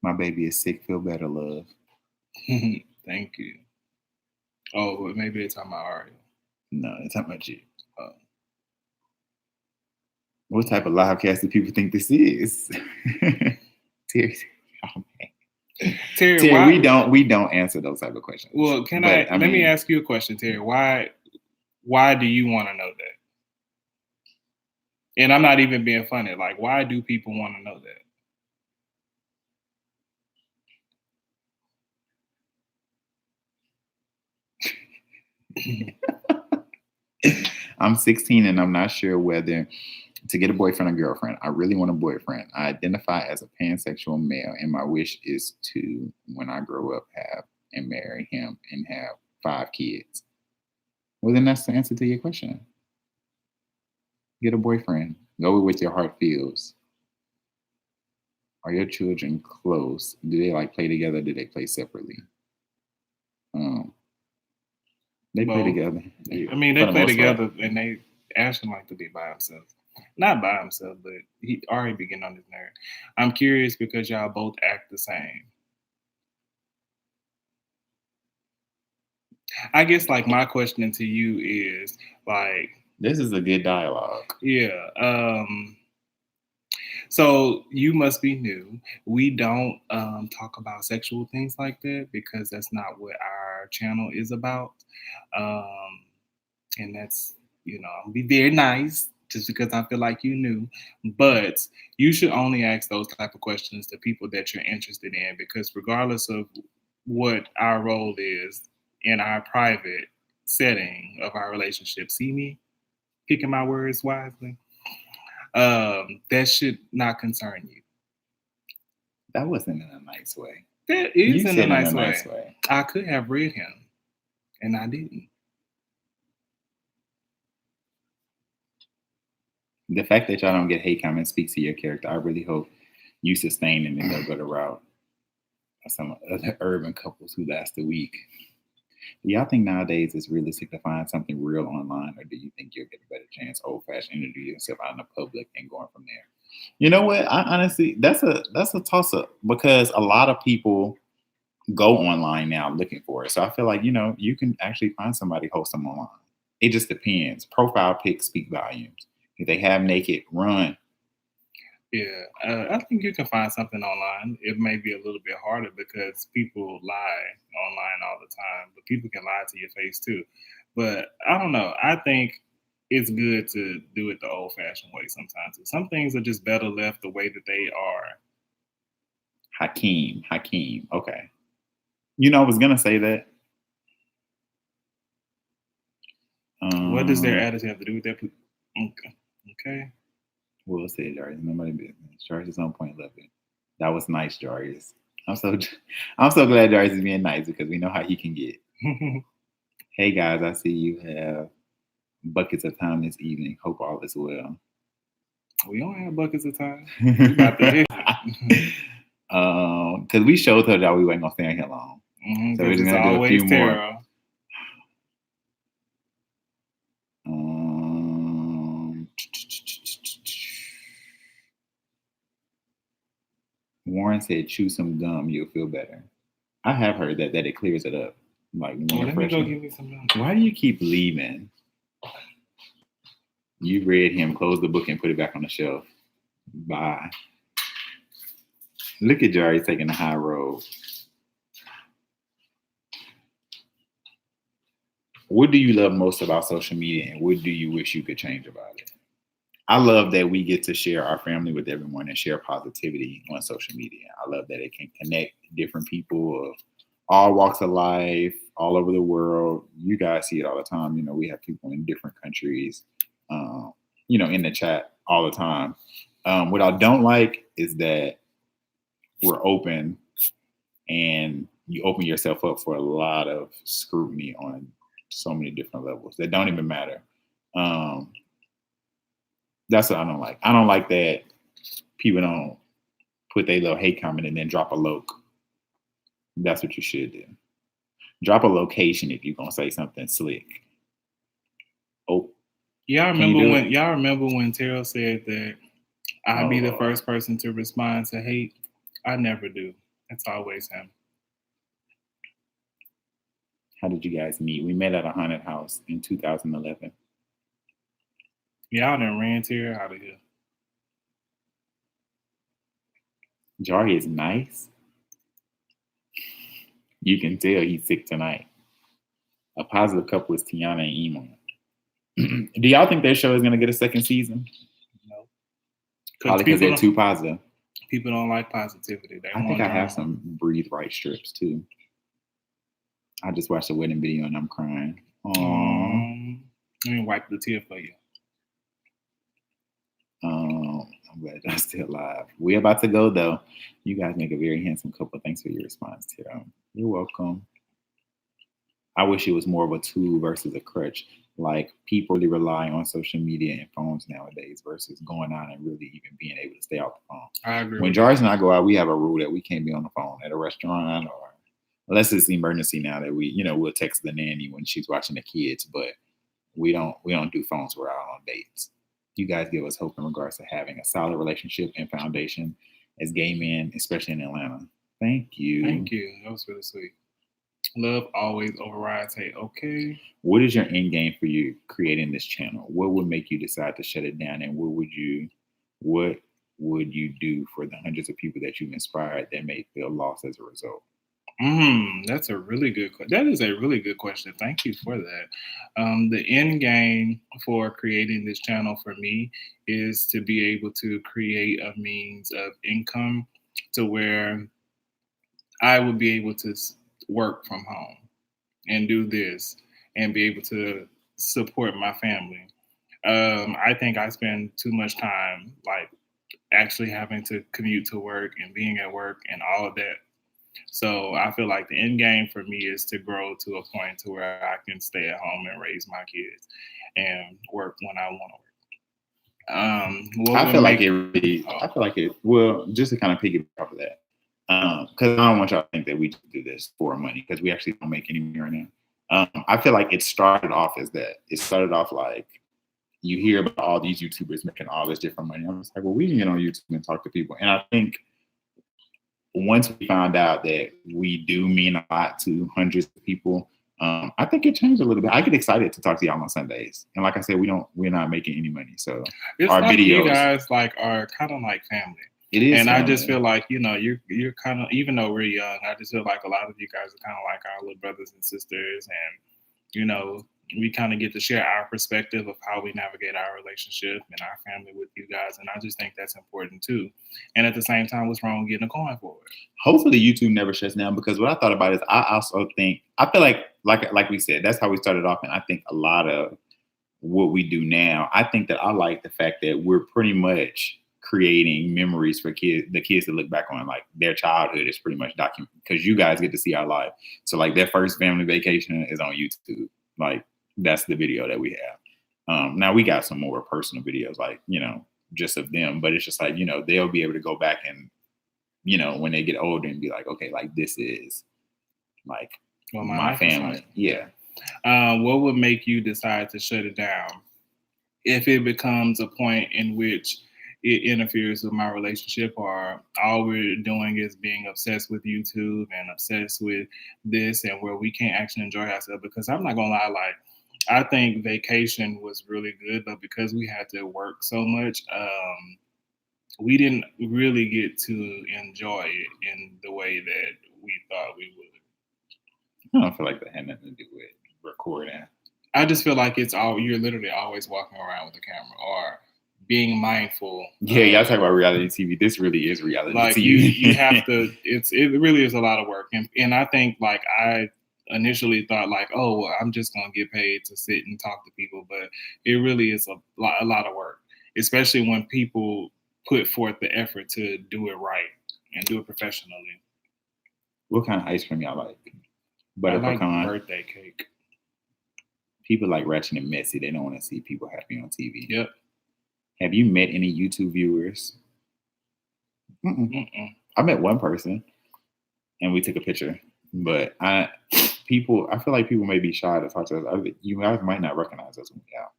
My baby is sick. Feel better, love. Thank you. Oh, well, maybe it's talking about Aria. No, it's talking about you. What type of live cast do people think this is? Terry, oh man. Terry, we don't answer those type of questions. Well, let me ask you a question, Terry. Why do you want to know that? And I'm not even being funny. Like, why do people want to know that? I'm 16 and I'm not sure whether to get a boyfriend or girlfriend. I really want a boyfriend. I identify as a pansexual male, and my wish is to, when I grow up, have and marry him and have 5 kids. Well, then that's the answer to your question. Get a boyfriend. Go with what your heart feels. Are your children close? Do they like play together? Do they play separately? They play together. They play together, and they Ashton like to be by himself. Not by himself, but he already be getting on his nerve. I'm curious because y'all both act the same. I guess like my question to you is like, this is a good dialogue. Yeah. So you must be new. We don't talk about sexual things like that because that's not what our channel is about. And that's, I'll be very nice just because I feel like you knew. But you should only ask those type of questions to people that you're interested in, because regardless of what our role is in our private setting of our relationship, see me picking my words wisely, that should not concern you. That wasn't in a nice way. That is in a nice way. I could have read him, and I didn't. The fact that y'all don't get hate comments speaks to your character. I really hope you sustain and then go the route of some other urban couples who last a week. Do y'all think nowadays it's realistic to find something real online, or do you think you'll get a better chance old-fashioned introducing yourself out in the public and going from there? You know what? I honestly, that's a toss-up, because a lot of people go online now looking for it. So I feel like, you can actually find somebody wholesome online. It just depends. Profile pics speak volumes. If they have naked, run. Yeah, I think you can find something online. It may be a little bit harder because people lie online all the time, but people can lie to your face too. But I don't know. I think it's good to do it the old-fashioned way sometimes. Some things are just better left the way that they are. Hakeem. Okay. I was going to say that. What does their attitude have to do with that? Okay. We'll say Jarius. Nobody business. Jarius is on point. Love it. That was nice, Jarius. I'm so glad Jarius is being nice, because we know how he can get. Hey guys, I see you have buckets of time this evening. Hope all is well. We don't have buckets of time. Because we showed her that we weren't gonna stay in here long. So we're just gonna do a few more. Warren said, chew some gum, you'll feel better. I have heard that it clears it up. Like, let me go give me some gum. Why do you keep leaving? You read him, close the book, and put it back on the shelf. Bye. Look at Jarius taking the high road. What do you love most about social media, and what do you wish you could change about it? I love that we get to share our family with everyone and share positivity on social media. I love that it can connect different people of all walks of life, all over the world. You guys see it all the time. We have people in different countries, in the chat all the time. What I don't like is that we're open and you open yourself up for a lot of scrutiny on so many different levels that don't even matter. That's what I don't like. I don't like that people don't put their little hate comment and then drop a loc. That's what you should do. Drop a location if you're gonna say something slick. Oh, y'all remember when Terrell said that I'd be the first person to respond to hate? I never do. It's always him. How did you guys meet? We met at a haunted house in 2011. Y'all done ran Terrell out of here. Jari is nice. You can tell he's sick tonight. A positive couple is Tiana and Emo. Do y'all think their show is going to get a second season? No. Probably because they're too positive. People don't like positivity. I think I have some breathe right strips too. I just watched the wedding video and I'm crying. Let me wipe the tear for you. I'm glad y'all still alive. We're about to go though. You guys make a very handsome couple. Thanks for your response, Tara. You're welcome. I wish it was more of a tool versus a crutch. Like people really rely on social media and phones nowadays versus going out and really even being able to stay off the phone. I agree. When Jarvis and I go out, we have a rule that we can't be on the phone at a restaurant or unless it's emergency now that we'll text the nanny when she's watching the kids, but we don't do phones. We're out on dates. You guys give us hope in regards to having a solid relationship and foundation as gay men, especially in Atlanta. Thank you. Thank you. That was really sweet. Love always overrides hate. Okay. What is your end game for you creating this channel? What would make you decide to shut it down, and what would you do for the hundreds of people that you've inspired that may feel lost as a result? That's a really good question. That is a really good question. Thank you for that. The end game for creating this channel for me is to be able to create a means of income to where I would be able to work from home and do this and be able to support my family. I think I spend too much time like actually having to commute to work and being at work and all of that. So I feel like the end game for me is to grow to a point to where I can stay at home and raise my kids and work when I want to work. I feel like it. Well, just to kind of piggyback off of that, because I don't want y'all to think that we just do this for money because we actually don't make any money right now. I feel like it started off as that. It started off like you hear about all these YouTubers making all this different money. I'm just like, well, we can get on YouTube and talk to people, and I think. Once we found out that we do mean a lot to hundreds of people, I think it changed a little bit. I get excited to talk to y'all on Sundays, and like I said, we're not making any money, so it's our like videos, you guys like are kind of like family. It is, and family. I just feel like you're kind of, even though we're young, I just feel like a lot of you guys are kind of like our little brothers and sisters, and we kind of get to share our perspective of how we navigate our relationship and our family with you guys. And I just think that's important too. And at the same time, what's wrong with getting a coin for it? Hopefully YouTube never shuts down, because what I thought about is I also think, I feel like we said, that's how we started off. And I think a lot of what we do now, I think that I like the fact that we're pretty much creating memories for the kids to look back on. Like their childhood is pretty much documented because you guys get to see our life. So like their first family vacation is on YouTube. Like, that's the video that we have. Now we got some more personal videos, like, just of them, but it's just like, they'll be able to go back and, when they get older and be like, okay, like this is like my family. Like, yeah. What would make you decide to shut it down if it becomes a point in which it interferes with my relationship, or all we're doing is being obsessed with YouTube and obsessed with this, and where we can't actually enjoy ourselves? Because I'm not gonna lie, like, I think vacation was really good, but because we had to work so much, we didn't really get to enjoy it in the way that we thought we would. I don't feel like that had nothing to do with recording. I just feel like you're literally always walking around with a camera or being mindful. Yeah, y'all talk about reality TV. This really is reality like TV. You have to. It really is a lot of work, and I think like I initially thought like, oh, well, I'm just gonna get paid to sit and talk to people, but it really is a lot of work, especially when people put forth the effort to do it right and do it professionally. What kind of ice cream y'all like? I Butter like pecan. birthday cake. People like ratchet and messy. They don't want to see people happy on TV. Yep. Have you met any YouTube viewers? I met one person, and we took a picture. But I feel like people may be shy to talk to us. You guys might not recognize us when we out.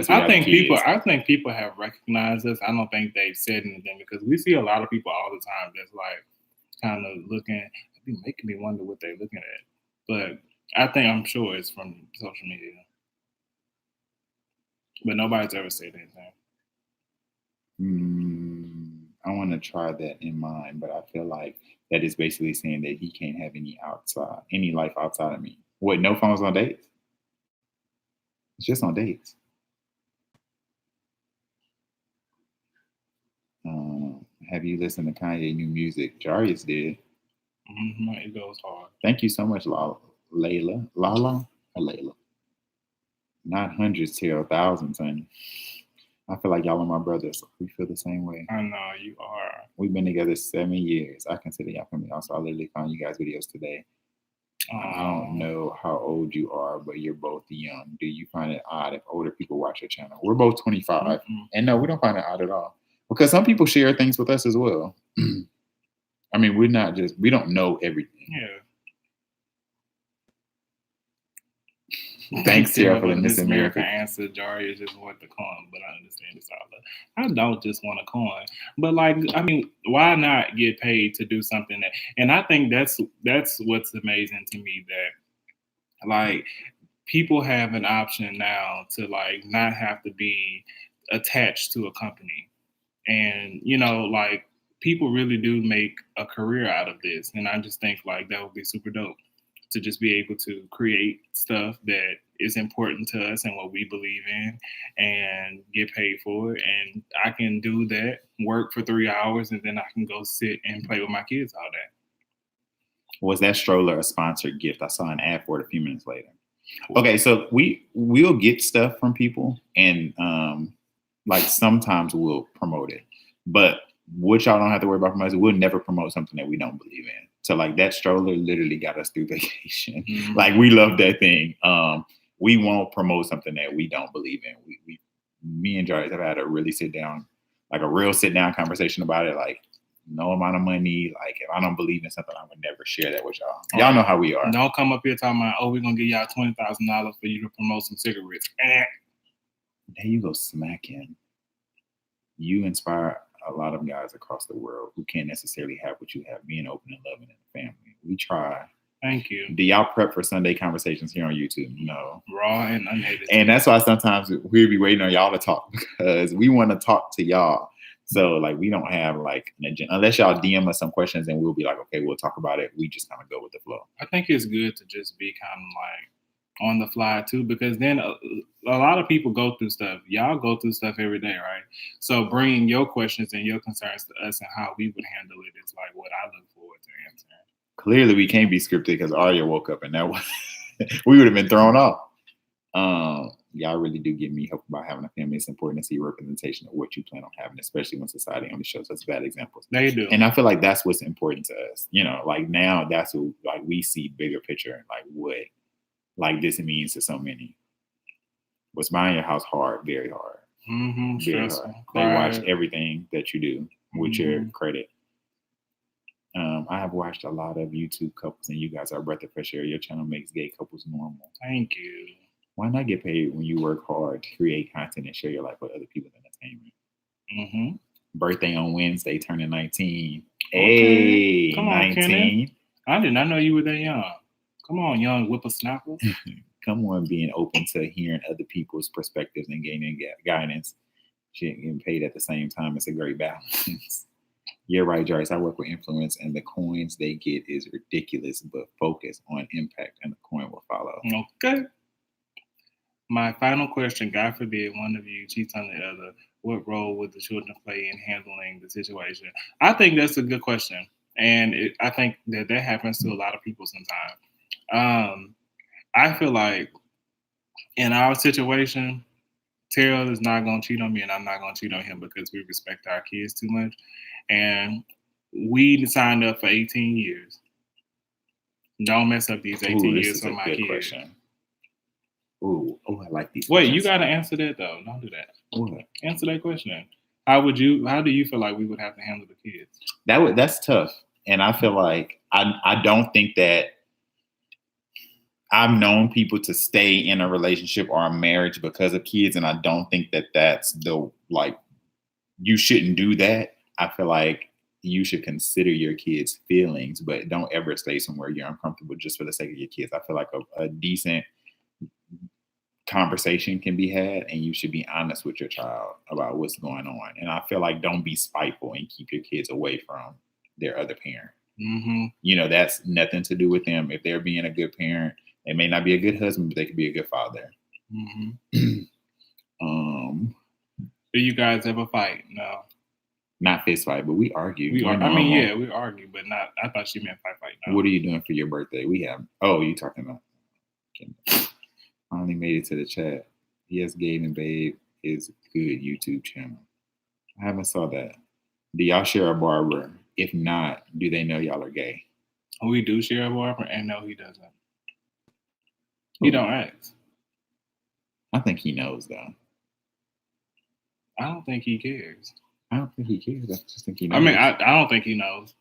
I think people have recognized us. I don't think they've said anything because we see a lot of people all the time that's like kind of looking, making me wonder what they're looking at. But I'm sure it's from social media. But nobody's ever said anything. I want to try that in mine, but I feel like that is basically saying that he can't have any life outside of me. What? No phones on dates? It's just on dates. Have you listened to Kanye new music? Jarius did. It goes hard. Thank you so much, Layla. Lala or Layla? Not hundreds, Terrell, thousands, honey. I feel like y'all are my brothers. We feel the same way. I know you are. We've been together 7 years. I consider y'all family. Also, I literally found you guys' videos today. I don't know how old you are, but you're both young. Do you find it odd if older people watch your channel? We're both 25. And no, we don't find it odd at all. Because some people share things with us as well. I mean, we don't know everything. Yeah. Thanks, Terrell, for the Miss America answer. Jarius just want the coin, but I understand it's all that. I don't just want a coin, but why not get paid to do something that? And I think that's what's amazing to me, that people have an option now to not have to be attached to a company, and people really do make a career out of this, and I just think that would be super dope to just be able to create stuff that is important to us and what we believe in and get paid for it. And I can do that, work for 3 hours, and then I can go sit and play with my kids all day. Was that stroller a sponsored gift? I saw an ad for it a few minutes later. Okay, so we'll get stuff from people, and sometimes we'll promote it. But what y'all don't have to worry about promoting, we'll never promote something that we don't believe in. So that stroller literally got us through vacation. We love that thing. We won't promote something that we don't believe in. Me and Jarius have had a really sit down conversation about it. No amount of money. If I don't believe in something, I would never share that with y'all. Y'all know how we are. Don't come up here talking about, we're gonna give y'all $20,000 for you to promote some cigarettes. There you go, smacking. You inspire a lot of guys across the world who can't necessarily have what you have, being open and loving in the family. We try. Thank you. Do y'all prep for Sunday conversations here on YouTube? No. Raw and unedited. And that's why sometimes we'll be waiting on y'all to talk, because we want to talk to y'all. So we don't have an agenda, unless y'all DM us some questions and we'll be okay, we'll talk about it. We just kind of go with the flow. I think it's good to just be kind of on the fly too, because then a lot of people go through stuff. Y'all go through stuff every day, right? So bringing your questions and your concerns to us and how we would handle it is what I look forward to answering. Clearly, we can't be scripted because Arya woke up and that was we would have been thrown off. Y'all really do give me hope about having a family. It's important to see a representation of what you plan on having, especially when society only shows us bad examples. They do. And I feel that's what's important to us. Now that's what we see bigger picture, what this means to so many. Was buying your house hard? Very hard. Very hard. They watch everything that you do with your credit. I have watched a lot of YouTube couples, and you guys are a breath of fresh air. Your channel makes gay couples normal. Thank you. Why not get paid when you work hard to create content and share your life with other people's entertainment? Birthday on Wednesday, turning 19. Okay. Hey, come on, 19. Kenneth. I did not know you were that young. Come on, young whippersnapper. Come on, being open to hearing other people's perspectives and gaining guidance. Getting paid at the same time. It's a great balance. You're right, Jarius. I work with influence, and the coins they get is ridiculous, but focus on impact, and the coin will follow. Okay. My final question, God forbid one of you cheats on the other, what role would the children play in handling the situation? I think that's a good question. And I think that happens to a lot of people sometimes. I feel like in our situation, Terrell is not going to cheat on me, and I'm not going to cheat on him because we respect our kids too much. And we signed up for 18 years. Don't mess up these 18 Ooh, this years is for a my good kids. question. Ooh, I like these Wait, questions. you gotta answer that though. Don't do that. What? Answer that question. How do you feel like we would have to handle the kids? That's tough. And I feel like I don't think that I've known people to stay in a relationship or a marriage because of kids, and I don't think that that's the you shouldn't do that. I feel like you should consider your kids' feelings, but don't ever stay somewhere you're uncomfortable just for the sake of your kids. I feel like a decent conversation can be had, and you should be honest with your child about what's going on. And I feel like don't be spiteful and keep your kids away from their other parent. Mm-hmm. That's nothing to do with them. If they're being a good parent, they may not be a good husband, but they could be a good father. Mm-hmm. Do you guys ever fight? No. Not fist fight, but we argue. We argue, but not. I thought she meant fight. No. What are you doing for your birthday? We have. Oh, you talking about? I only made it to the chat. Yes, Gabe and Babe is a good YouTube channel. I haven't saw that. Do y'all share a barber? If not, do they know y'all are gay? We do share a barber, and no, he doesn't. He don't ask. I think he knows though. I don't think he cares. I don't think he cares. I just think he knows. I mean, I don't think he knows.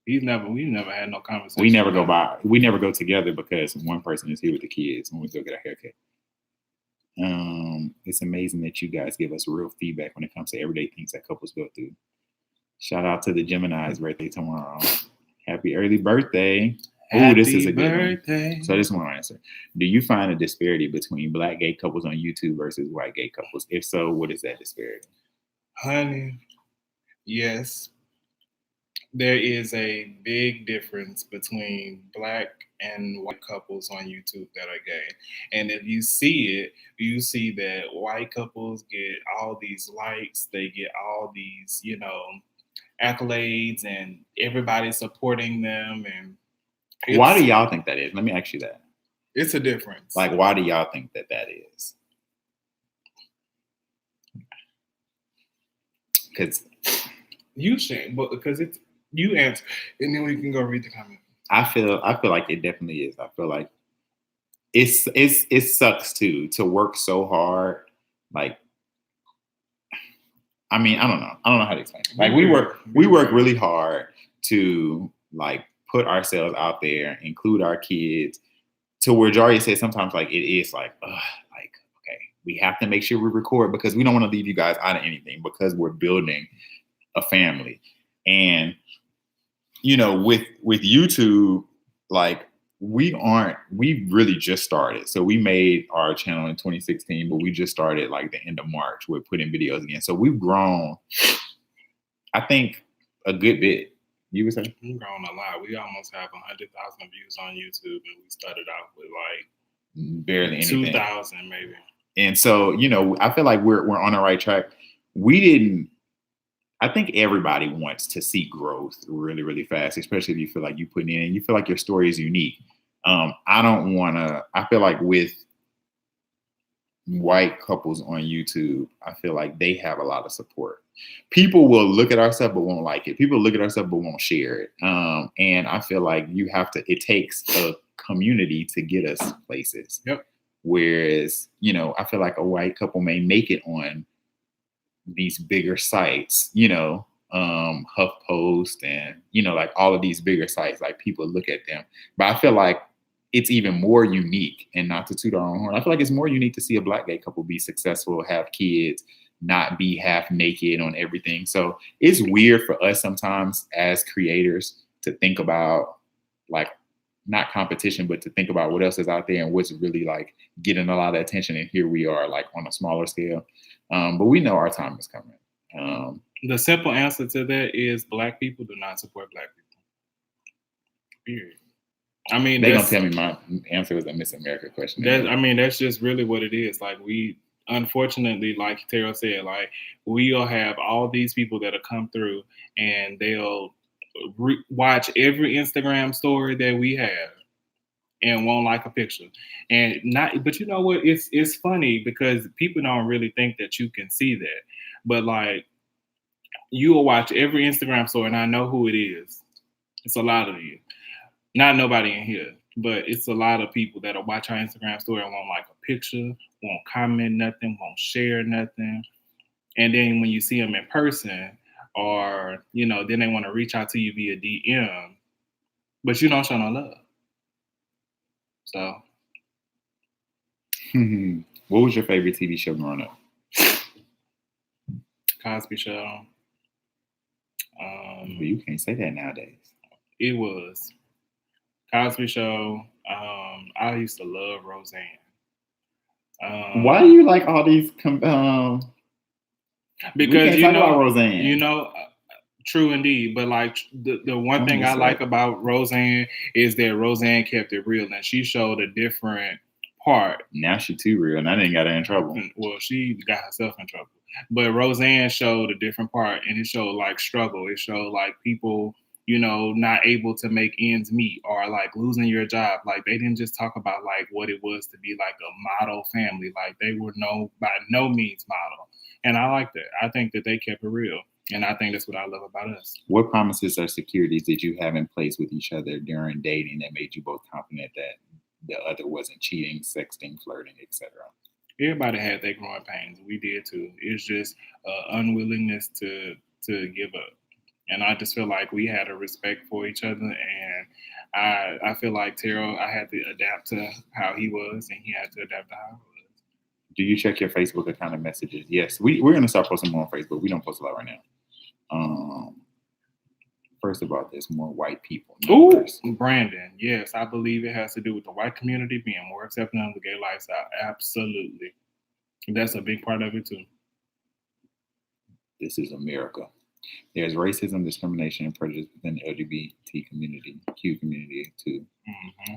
We never had no conversation. We never go together because one person is here with the kids when we go get a haircut. It's amazing that you guys give us real feedback when it comes to everyday things that couples go through. Shout out to the Gemini's birthday tomorrow. Happy early birthday. Oh, this is a good one. So this one answer. Do you find a disparity between Black gay couples on YouTube versus white gay couples? If so, what is that disparity? Honey, yes. There is a big difference between Black and white couples on YouTube that are gay. And if you see it, you see that white couples get all these likes, they get all these, accolades, and everybody supporting them. And why do y'all think that is? Let me ask you that. It's a difference. Like, why do y'all think that is? Because you should, but because it's you answer, and then we can go read the comment. I feel like it definitely is. I feel like it sucks to work so hard. Like, I mean, I don't know how to explain it. Like, we work really hard to put ourselves out there, include our kids, to where Jarius said sometimes it is okay, we have to make sure we record because we don't want to leave you guys out of anything because we're building a family. And with YouTube, we really just started. So we made our channel in 2016, but we just started the end of March with putting videos again. So we've grown, I think, a good bit. You would say? We've grown a lot. We almost have 100,000 views on YouTube, and we started out with barely anything. 2,000 maybe. And so, I feel like we're on the right track. I think everybody wants to see growth really, really fast, especially if you feel like you put in and you feel like your story is unique. I feel like with white couples on YouTube, I feel like they have a lot of support. People will look at our stuff but won't like it. People look at our stuff but won't share it. And I feel like it takes a community to get us places. Yep. Whereas, I feel like a white couple may make it on these bigger sites, HuffPost and, all of these bigger sites, people look at them. But I feel like it's even more unique, and not to toot our own horn, I feel like it's more unique to see a Black gay couple be successful, have kids, not be half naked on everything. So it's weird for us sometimes as creators to think about not competition, but to think about what else is out there and what's really getting a lot of attention. And here we are on a smaller scale. But we know our time is coming. The simple answer to that is Black people do not support Black people. Period. I mean, they don't tell me my answer was a Miss America question. That's just really what it is. We, unfortunately, like Terrell said, we'll have all these people that'll come through and they'll watch every Instagram story that we have and won't like a picture. But you know what? It's funny because people don't really think that you can see that. But you will watch every Instagram story and I know who it is. It's a lot of you. Not nobody in here. But it's a lot of people that'll watch our Instagram story and won't like a picture, won't comment nothing, won't share nothing. And then when you see them in person, or then they want to reach out to you via DM, but you don't show no love. So, What was your favorite TV show growing up? Cosby Show. Well, you can't say that nowadays. It was Cosby Show. I used to love Roseanne. Why do you like all these? Because we can't talk about Roseanne. True indeed. But like the one thing I like about Roseanne is that Roseanne kept it real, and she showed a different part. Now she too real, and I didn't got her in trouble. Well, she got herself in trouble. But Roseanne showed a different part, and it showed like struggle. It showed like people, not able to make ends meet, or like losing your job. Like they didn't just talk about like what it was to be like a model family. Like they were by no means model. And I like that. I think that they kept it real. And I think that's what I love about us. What promises or securities did you have in place with each other during dating that made you both confident that the other wasn't cheating, sexting, flirting, etc.? Everybody had their growing pains. We did too. It's just unwillingness to give up. And I just feel like we had a respect for each other. And I feel like Terrell, I had to adapt to how he was, and he had to adapt to how I was. Do you check your Facebook account and messages? Yes. We're going to start posting more on Facebook. We don't post a lot right now. First of all, there's more white people. Ooh, Brandon. Yes, I believe it has to do with the white community being more accepting of the gay lifestyle. Absolutely. That's a big part of it too. This is America. There's racism, discrimination, and prejudice within the LGBT community, Q community too. Mm-hmm.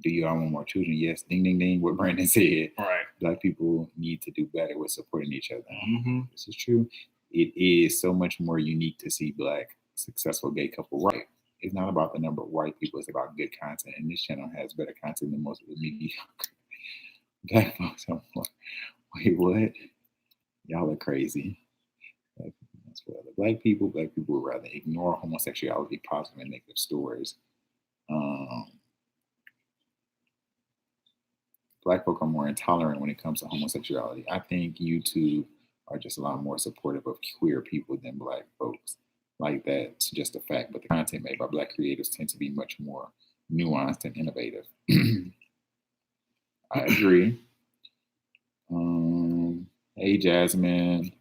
Do you all want more children? Yes. Ding, ding, ding. What Brandon said. Right. Black people need to do better with supporting each other. Mm-hmm. This is true. It is so much more unique to see Black successful gay couple. Right. It's not about the number of white people. It's about good content. And this channel has better content than most of the mediocre Black folks. Wait, what? Y'all are crazy. Black people would rather ignore homosexuality, positive and negative stories. Black folk are more intolerant when it comes to homosexuality. I think YouTube are just a lot more supportive of queer people than Black folks. Like that's just a fact. But the content made by Black creators tend to be much more nuanced and innovative. I agree. Hey, Jasmine.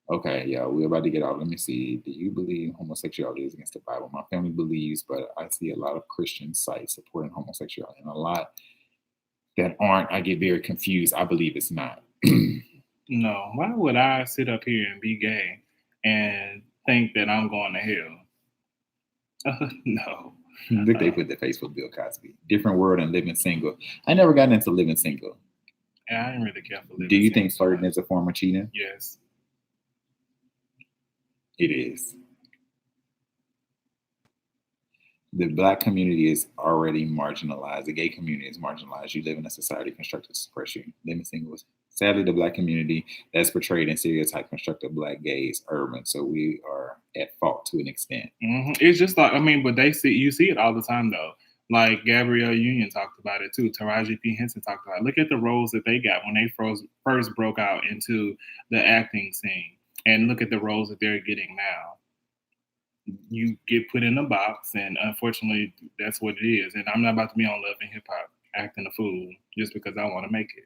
Okay, yeah, we're about to get off. Let me see. Do you believe homosexuality is against the Bible? My family believes, but I see a lot of Christian sites supporting homosexuality, and a lot that aren't. I get very confused. I believe it's not. No, why would I sit up here and be gay and think that I'm going to hell? No. Look, they put the Facebook Bill Cosby. Different world and living single. I never got into living single. Yeah, I didn't really care for living. Do you think flirting is a form of cheating? Yes. It is. The Black community is already marginalized. The gay community is marginalized. You live in a society constructed to suppress you. Living single is sadly the Black community that's portrayed in stereotype constructed Black gays urban. So we are at fault to an extent. Mm-hmm. It's just like, but you see it all the time though. Like Gabrielle Union talked about it too. Taraji P. Henson talked about it. Look at the roles that they got when they first broke out into the acting scene. And look at the roles that they're getting now. You get put in a box, and unfortunately, that's what it is. And I'm not about to be on Love and Hip Hop acting a fool just because I want to make it.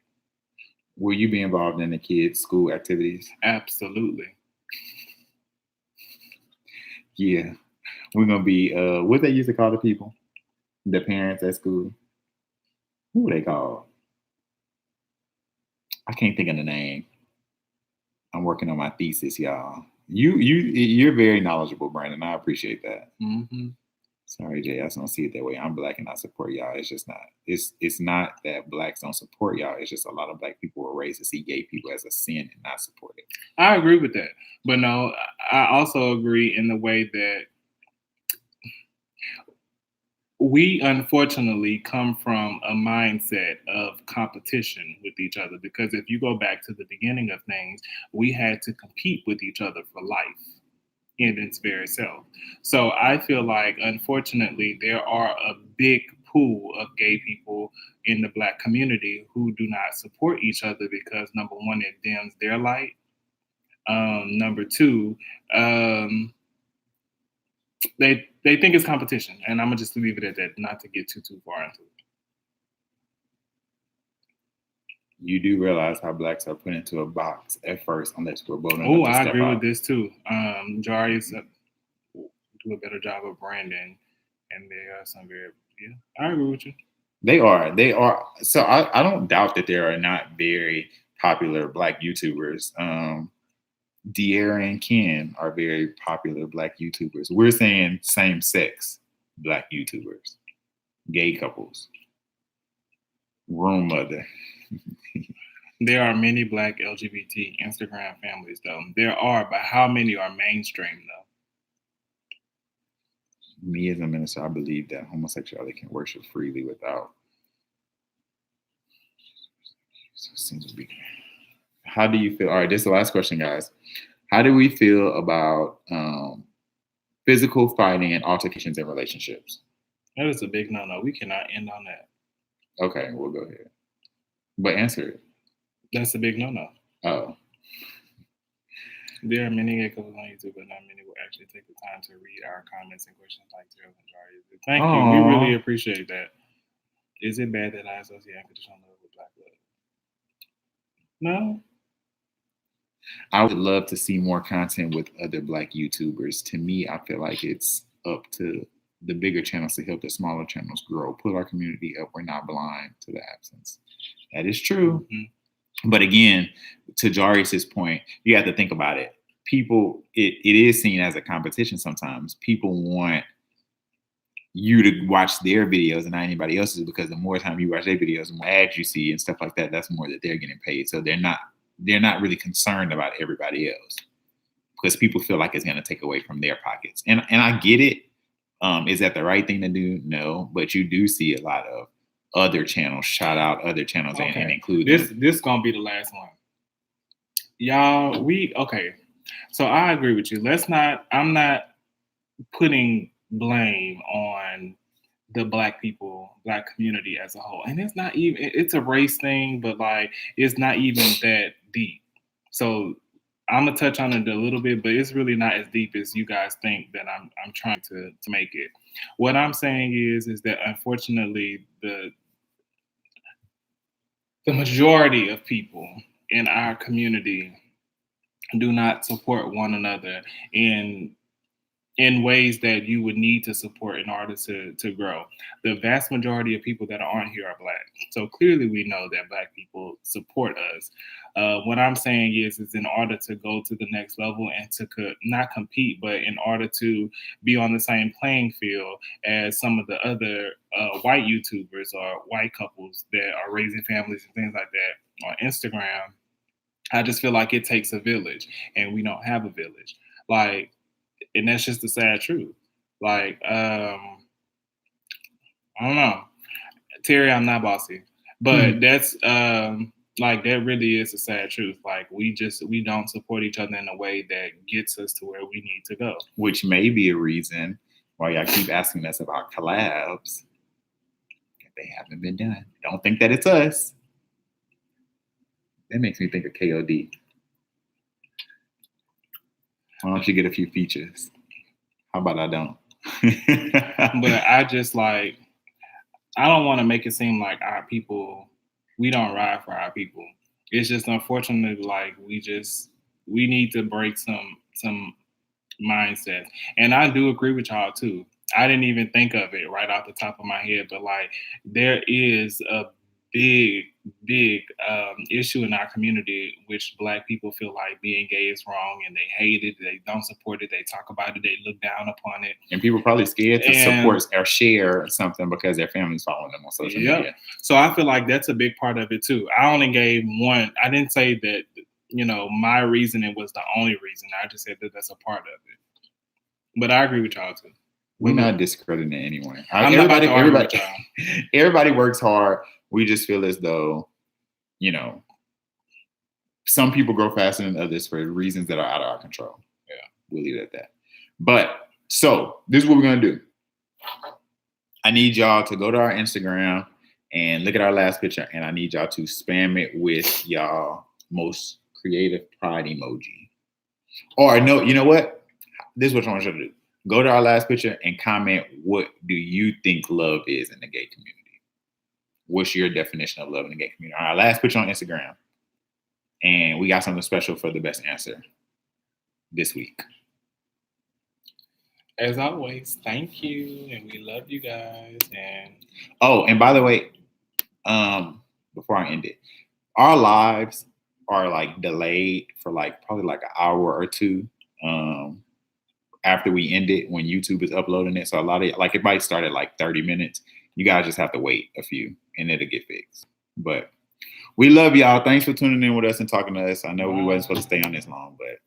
Will you be involved in the kids' school activities? Absolutely. Yeah. We're going to be, what they used to call the people? The parents at school? Who were they called? I can't think of the name. I'm working on my thesis, y'all. You're very knowledgeable, Brandon. I appreciate that. Mm-hmm. Sorry, Jay, I just don't see it that way. I'm Black and I support y'all. It's just not. It's not that Blacks don't support y'all. It's just a lot of Black people were raised to see gay people as a sin and not support it. I agree with that, but no, I also agree in the way that we unfortunately come from a mindset of competition with each other, because if you go back to the beginning of things, we had to compete with each other for life in its very self. So I feel like, unfortunately, there are a big pool of gay people in the Black community who do not support each other because, number one, it dims their light. Number two, they think it's competition, and I'm gonna just leave it at that, not to get too far into it. You do realize how Blacks are put into a box at first, unless we're bold enough Oh, to I step agree out. with this too. Jarius do a better job of branding, and they are some very I agree with you. They are. So I don't doubt that there are not very popular Black YouTubers. De'Ara and Ken are very popular Black YouTubers. We're saying same-sex Black YouTubers, gay couples, room mother. There are many Black LGBT Instagram families, though. There are, but how many are mainstream, though? Me as a minister, I believe that homosexuality can worship freely without. How do you feel? All right, this is the last question, guys. How do we feel about physical fighting and altercations in relationships? That is a big no-no. We cannot end on that. Okay, we'll go ahead. But answer it. That's a big no-no. Oh. There are many gay couples on YouTube, but not many will actually take the time to read our comments and questions like Terrell Jarius. Thank you. We really appreciate that. Is it bad that I associate unconditional love with Black love? No. I would love to see more content with other Black YouTubers. To me, I feel like it's up to the bigger channels to help the smaller channels grow. Put our community up. We're not blind to the absence. That is true. Mm-hmm. But again, to Jarius's point, you have to think about it. People, it is seen as a competition sometimes. People want you to watch their videos and not anybody else's, because the more time you watch their videos, the more ads you see and stuff like that, that's more that they're getting paid. So they're not really concerned about everybody else, because people feel like it's going to take away from their pockets. And I get it. Is that the right thing to do? No, but you do see a lot of other channels shout out other channels and include this. This gonna be the last one, y'all. So I agree with you. I'm not putting blame on the Black people, Black community as a whole, and it's not even. It's a race thing, but like it's not even that deep. So I'm gonna touch on it a little bit, but it's really not as deep as you guys think that I'm trying to make it. What I'm saying is that unfortunately the majority of people in our community do not support one another in ways that you would need to support in order to grow. The vast majority of people that are on here are Black. So clearly we know that Black people support us. What I'm saying is in order to go to the next level and to not compete, but in order to be on the same playing field as some of the other white YouTubers or white couples that are raising families and things like that on Instagram, I just feel like it takes a village, and we don't have a village. And that's just the sad truth. I don't know, Terry, I'm not bossy, but that's that really is the sad truth. Like we don't support each other in a way that gets us to where we need to go. Which may be a reason why y'all keep asking us about collabs if they haven't been done. Don't think that it's us. That makes me think of KOD. Why don't you get a few features? How about I don't? But I just I don't want to make it seem like our people, we don't ride for our people. It's just unfortunately we need to break some mindset. And I do agree with y'all too. I didn't even think of it right off the top of my head, but there is a big issue in our community, which Black people feel like being gay is wrong, and they hate it, they don't support it, they talk about it, they look down upon it, and people probably scared to support or share something because their family's following them on social media. So I feel like that's a big part of it too. I only gave one. I didn't say that my reasoning was the only reason. I just said that that's a part of it. But I agree with y'all too. We're not discrediting anyone. Everybody works hard. We just feel as though, some people grow faster than others for reasons that are out of our control. Yeah, we'll leave it at that. But so this is what we're gonna do. I need y'all to go to our Instagram and look at our last picture, and I need y'all to spam it with y'all most creative pride emoji. Or no, you know what? This is what I want you to do. Go to our last picture and comment, what do you think love is in the gay community? What's your definition of love in the gay community? Our last picture on Instagram. And we got something special for the best answer this week. As always, thank you, and we love you guys. And by the way, before I end it, our lives are like delayed for like probably like an hour or two after we end it when YouTube is uploading it. So a lot of like it might start at like 30 minutes. You guys just have to wait a few and it'll get fixed. But we love y'all. Thanks for tuning in with us and talking to us. I know we wasn't supposed to stay on this long, but